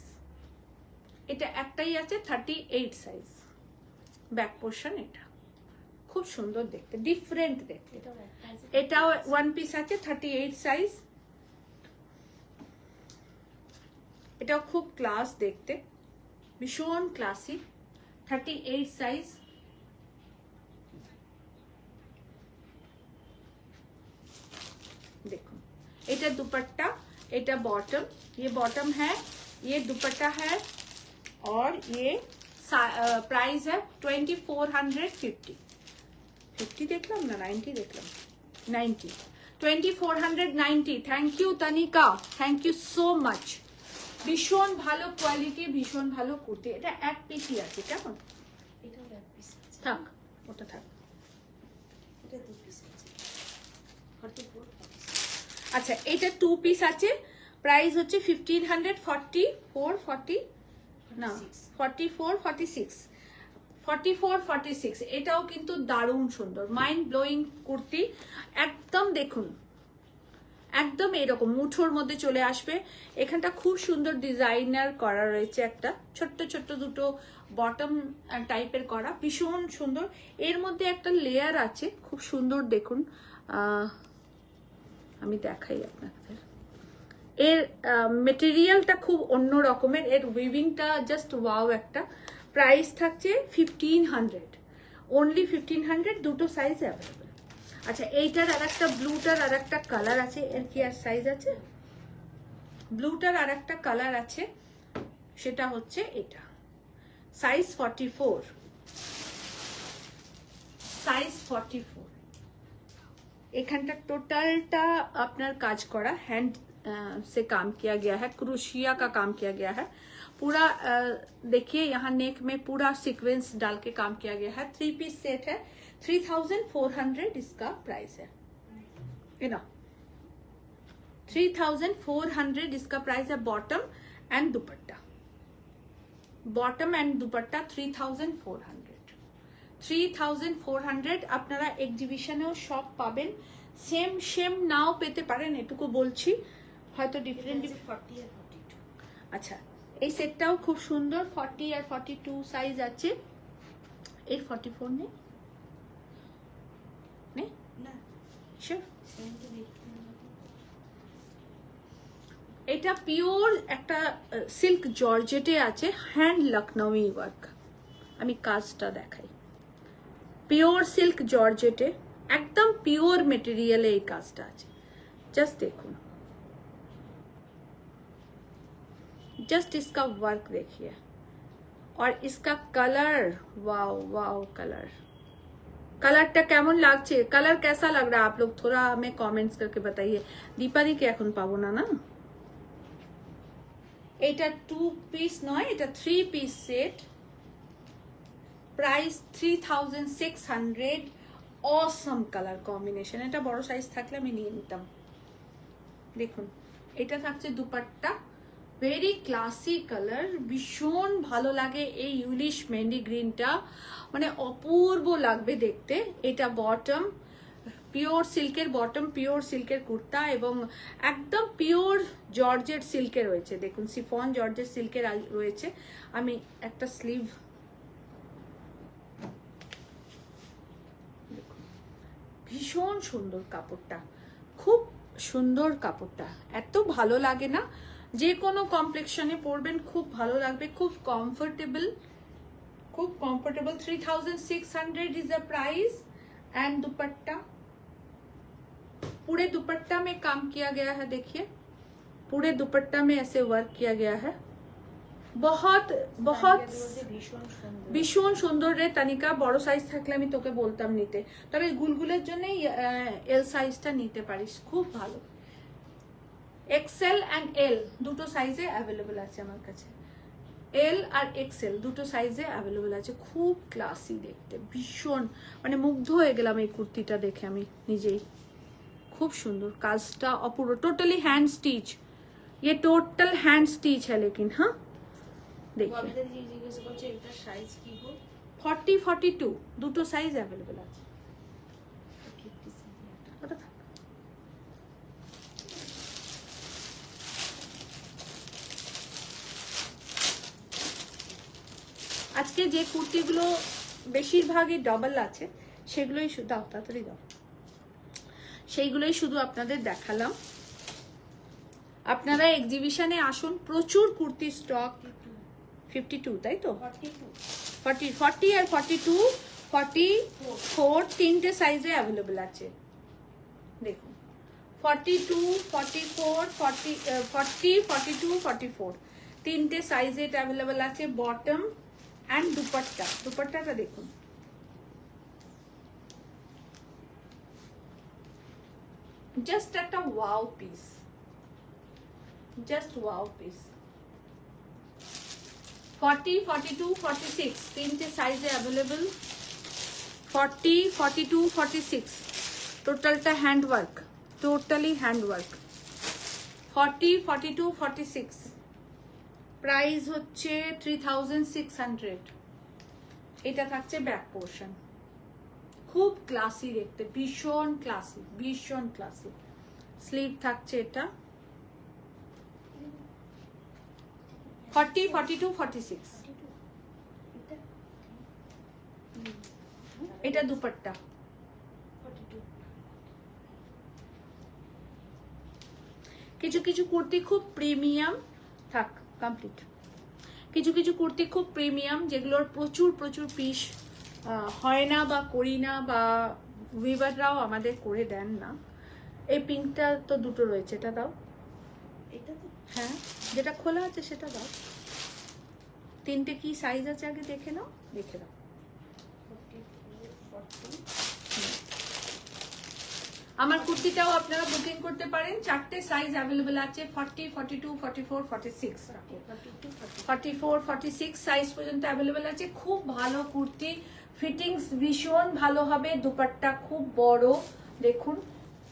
এটা একটাই আছে 38 সাইজ। ব্যাক পোর্শন এটা খুব সুন্দর দেখতে, ডিফারেন্ট দেখতে। এটাও 1 পিস আছে 38 সাইজ, এটাও খুব ক্লাস দেখতে, ভীষণ ক্লাসি, 38 সাইজ। देखो এটা दुपट्टा, এটা बॉटम, ये बॉटम है, ये दुपट्टा है, और ये प्राइस है 2450। 50 দেখলাম না 90 দেখলাম, 90, 2490। Thank you Tanika, thank you so much. ভীষণ ভালো কোয়ালিটি, ভীষণ ভালো কুর্তি। এটা এক পিসই আছে, কেমন? এটাও এক পিস আছে, থাক ওটা থাক। এটা 2 পিস আছে, 44, 46। আচ্ছা এটা 2 পিস আছে, প্রাইস হচ্ছে 1500, 44, 40 না 44, 46, 44, 46। এটাও কিন্তু দারুণ সুন্দর, মাইন্ড ব্লোয়িং কুর্তি। একদম দেখুন, একদম এরকম মুঠোর মধ্যে চলে আসবে। এখানটা খুব সুন্দর ডিজাইনার করা রয়েছে, একটা ছোট্ট ছোট্ট দুটো বটম টাইপের করা, ভীষণ সুন্দর। এর মধ্যে একটা লেয়ার আছে খুব সুন্দর, দেখুন আমি দেখাই আপনাদের। এর মেটেরিয়ালটা খুব অন্য রকমের, এর উইভিংটা জাস্ট ওয়াও একটা। প্রাইস থাকছে 1500, অনলি 1500, দুটো সাইজ অ্যাভেলেবেল। আচ্ছা এইটার আর একটা ব্লুটার আর একটা কালার আছে, এর কি আর সাইজ আছে? ব্লুটার আর একটা কালার আছে, সেটা হচ্ছে এটা, সাইজ 44, সাইজ 44। এখানটা টোটালটা আপনার কাজ করা, हैंड से काम किया गया है, क्रोशिया का काम किया गया है पूरा। देखिए यहाँ नेक में पूरा सीक्वेंस डाल के काम किया गया है। 3 पीस सेट है, 3400 इसका प्राइस है, यू नो 3400 इसका प्राइस है। Bottom and dupatta, bottom and दुपट्टा 3400 আপনারা এক্সিবিশনেও সব পাবেন, সেম নাও পেতে পারেন, এটুকু বলছি, হয়তো ডিফারেন্ট। 40 আর 42। আচ্ছা এই সেটটাও খুব সুন্দর, 40 আর 42 সাইজ আছে। এর 44 নেই, নেই না শিওর? সেমটা দেখতে হবে। এটা পিওর একটা সিল্ক জর্জেটে আছে, হ্যান্ড লখনউই ওয়ার্ক। আমি কাজটা দেখাই, পিওর সিল্ক জর্জেটে एकदम प्योर मटेरियल এই কাজটা আছে। जस्ट देखो, जस्ट इसका वर्क देखिए, और इसका कलर, वाओ वाओ कलर, कलरটা কেমন লাগছে? कलर कैसा लग रहा है आप लोग थोड़ा हमें कमेंट्स करके बताइए। দীপালি কে এখন পাবো না না। এটা 2 পিস নয়, এটা 3 পিস সেট, প্রাইস 3600। অসম কালার কম্বিনেশন, এটা বড় সাইজ থাকলে আমি নিয়ে নিতাম। দেখুন এটা থাকছে দুপাট্টা, ভেরি ক্লাসি কালার, ভীষণ ভালো লাগে এই ইউলিশ মেহেন্দি গ্রিনটা, মানে অপূর্ব লাগবে দেখতে। এটা বটম, পিওর সিল্কের বটম, পিওর সিল্কের কুর্তা, এবং একদম পিওর জর্জেট সিল্কে রয়েছে। দেখুন সিফন জর্জেট সিল্কের রয়েছে। আমি একটা স্লিভ, ভীষণ সুন্দর কাপড়টা, খুব সুন্দর কাপড়টা, এত ভালো লাগে না, যে কোনো কমপ্লেক্সনে পরবেন খুব ভালো লাগবে, খুব কমফোর্টেবল, খুব comfortable. 3600 is the price. And दुपट्टा, पूरे दुपट्टा में काम किया गया है, देखिए पूरे दुपट्टा में ऐसे वर्क किया गया है, बहुत बहुत ভীষণ সুন্দর রে তানিকা। বড় সাইজ থাকলে আমি তোকে বলতাম নিতে, তবে গুলগুলের জন্য এল সাইজটা নিতে পারিস, খুব ভালো। এক্সেল এন্ড এল দুটো সাইজে অ্যাভেলেবল আছে আমার কাছে, এল আর এক্সেল দুটো সাইজে অ্যাভেলেবল আছে। খুব ক্লাসি দেখতে, ভীষণ মানে মুগ্ধ হয়ে গেলাম এই কুর্তিটা দেখে আমি নিজেই, খুব সুন্দর কাজটা, অপূর্ব। টোটালি हैंड स्टिच, ये टोटल हैंड स्टिच है लेकिन। हाँ देखिए 40 42 দুটো সাইজ অ্যাভেলেবল আছে। আজকে যে কুর্তিগুলো বেশিরভাগই ডবল আছে সেগুলোই শুধু, দাও তাড়াতাড়ি দাও, সেইগুলোই শুধু আপনাদের দেখালাম। আপনারা এক্সিবিশনে আসুন, প্রচুর কুর্তি স্টক। 52 তাই তো, 40 আর 42 44 তিনটে সাইজে অ্যাভেলেবল আছে। দেখুন 42 44 40 42 44 তিনটে সাইজে এটা অ্যাভেলেবল আছে। বটম এন্ড দুপাট্টা, দুপাট্টাটা দেখুন, জাস্ট একটা wow piece, just wow piece. 40 42 46 তিনটে সাইজে অ্যাভেলেবল, 40 42 46 টোটালটা হ্যান্ডওয়ার্ক, টোটালি হ্যান্ডওয়ার্ক। 40 42 46 প্রাইস হচ্ছে 3600। এটা থাকছে ব্যাক পোর্শন, খুব ক্লাসি দেখতে, ভীষণ ক্লাসি, ভীষণ ক্লাসি। স্লিভ থাকছে এটা 40 42 46। এটা দুপাট্টা, কিছু কিছু কুর্তি খুব প্রিমিয়াম থাক কমপ্লিট। কিছু কিছু কুর্তি খুব প্রিমিয়াম, যেগুলোর প্রচুর প্রচুর পিস হয় না বা করি না, বা উইভাররাও আমাদের করে দেন না। এই পিঙ্কটা তো দুটো রয়েছে, এটা দাও। এটা তো হ্যাঁ, যেটা খোলা আছে সেটা দাও। তিনটে কি সাইজ আছে আগে দেখে নাও, দেখে দাও। 44, 40। আমার কুর্তিটাও আপনারা বুকিং করতে পারেন, চারটে সাইজ অ্যাভেলেবেল আছে, 40, 42, 44, 46। 44, 46 সাইজ পর্যন্ত অ্যাভেলেবেল আছে। খুব ভালো কুর্তি, ফিটিংস ভীষণ ভালো হবে। দুপাট্টা খুব বড়, দেখুন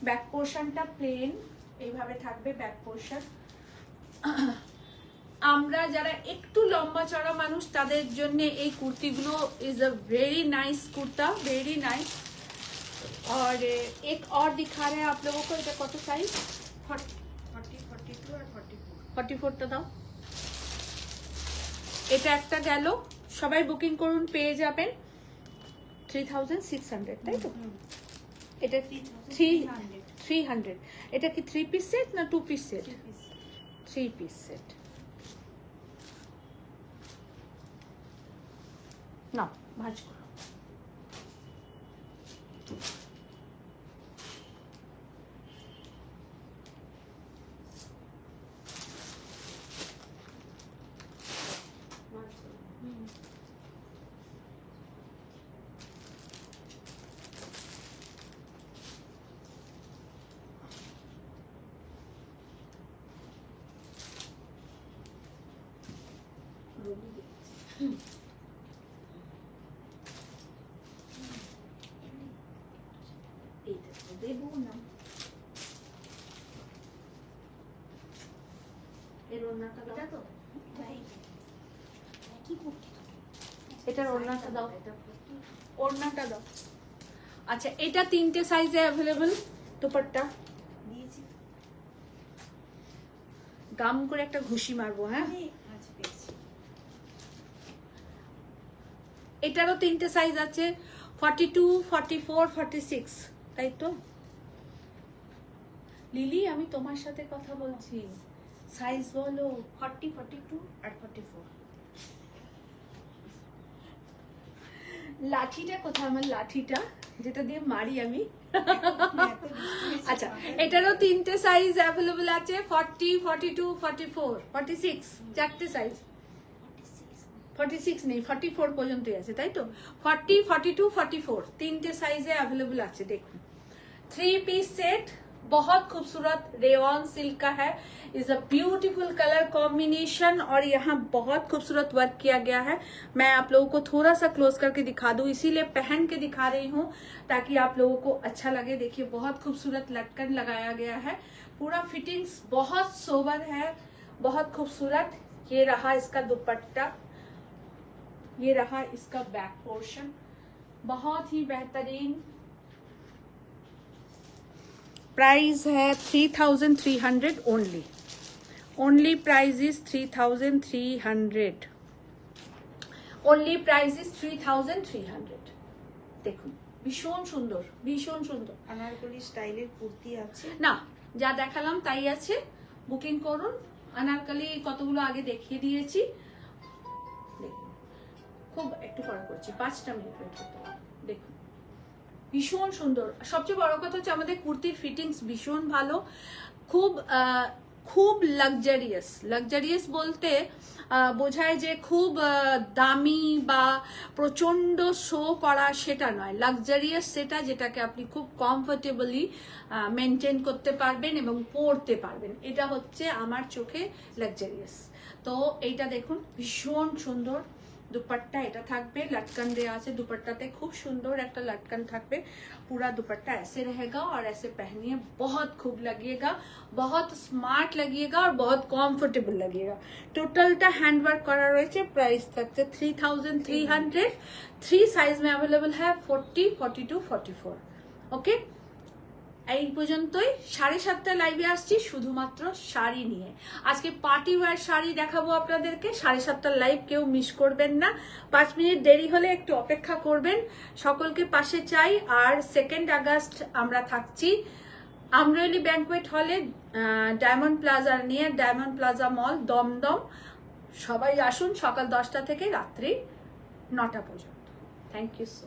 ব্যাক পোর্শনটা প্লেন এইভাবে থাকবে ব্যাক পোর্শন। আমরা যারা একটু লম্বা চড়া মানুষ তাদের জন্য এই কুর্তিগুলো is a very nice kurta, very nice. और एक और दिखा रहे हैं आप लोगों को, এটা কত সাইজ? 40, 42 আর 44। 44 টা দাও। এটা একটা গেল, সবাই বুকিং করুন, পেয়ে যাবেন 3600, তাই তো? এটা 300। এটা কি 3 পিস সেট না 2 পিস সেট? 3 piece set. না ভাঁজ করো। দেবো না, এর ওড়নাটা দাও। তো কি কুর্তি? এটার ওড়নাটা দাও, ওড়নাটা দাও। আচ্ছা, এটা তিনটে সাইজে অ্যাভেলেবল। দুপাট্টা দিয়েছি। গাম করে একটা ঘুষি মারবো। হ্যাঁ, আচ্ছা পেয়েছি। এটারও তিনটে সাইজ আছে, 42, 44, 46, তাই তো? লিলি, আমি তোমার সাথে কথা বলছি, সাইজ বলো। 40, 42 আর 44। লাঠিটা কোথায় আমার? লাঠিটা যেটা দিয়ে মারি আমি। আচ্ছা, এটারও তিনটে সাইজ অ্যাভেলেবল আছে, 40, 42, 44, 46, চারটে সাইজ। 46 নেই, 44 পর্যন্তই আছে, তাই তো? 40, 42, 44 তিনটে সাইজে अवेलेबल আছে। देखो 3 पीस सेट, बहुत खूबसूरत रेयॉन सिल्क का है, is a beautiful colour combination, और यहाँ बहुत खूबसूरत वर्क किया गया है। मैं आप लोगों को थोड़ा सा क्लोज करके दिखा दूं, इसीलिए पहन के दिखा रही हूँ ताकि आप लोगों को अच्छा लगे। देखिए बहुत खूबसूरत लटकन लगाया गया है, पूरा फिटिंग्स बहुत सोबर है, बहुत खूबसूरत। ये रहा इसका दुपट्टा, ये रहा इसका बैक पोर्शन, बहुत ही बेहतरीन। प्राइस है 3300 only, only price is 3300, only price is 3300। দেখুন ভীষণ সুন্দর, ভীষণ সুন্দর। আনারকলি স্টাইলের কুর্তি আছে না, যা দেখালাম তাই আছে, বুকিং করুন। আনারকলি কতগুলো আগে দেখিয়ে দিয়েছি, দেখুন খুব একটু পরে করছি, 5টা মিনিট ওয়েট করতে হবে। দেখুন ভীষণ সুন্দর। সবচেয়ে বড় কথা হচ্ছে আমাদের কুর্তির ফিটিংস ভীষণ ভালো, খুব খুব লাক্সারিয়াস। লাক্সারিয়াস বলতে বোঝায় যে খুব দামি বা প্রচন্ড শো করা, সেটা নয়। লাক্সারিয়াস সেটা যেটাকে আপনি খুব কমফোর্টেবলি মেনটেন করতে পারবেন এবং পরতে পারবেন, এটা হচ্ছে আমার চোখে লাক্সারিয়াস। তো এইটা দেখুন ভীষণ সুন্দর। दुपट्टा এটা থাকবে, लटकन দেয়া আছে दुपट्टाते, खूब सुंदर একটা लटकन থাকবে। पूरा दुपट्टा ऐसे रहेगा और ऐसे पहनिए, बहुत खूब लगेगा, बहुत स्मार्ट लगेगा और बहुत कंफर्टेबल लगेगा। টোটালটা হ্যান্ডওয়ার্ক করা রয়েছে। প্রাইস থাকছে 3300। 3 সাইজ में अवेलेबल है, 40, 42, 44। ওকে, এই পর্যন্তই। 7:30 লাইভে আসছি শুধুমাত্র শাড়ি নিয়ে। আজকে পার্টি ওয়্যার শাড়ি দেখাবো আপনাদেরকে। 7:30 লাইভ কেউ মিস করবেন না। 5 মিনিট দেরি হলে একটু অপেক্ষা করবেন। সকলকে পাশে চাই। আর 2 আগস্ট আমরা থাকছি আমরেলি ব্যাংকুয়েট হলে, ডায়মন্ড প্লাজা নিয়ে ডায়মন্ড প্লাজা মল, দমদম। সবাই আসুন সকাল 10টা থেকে রাত্রি 9টা পর্যন্ত। Thank you so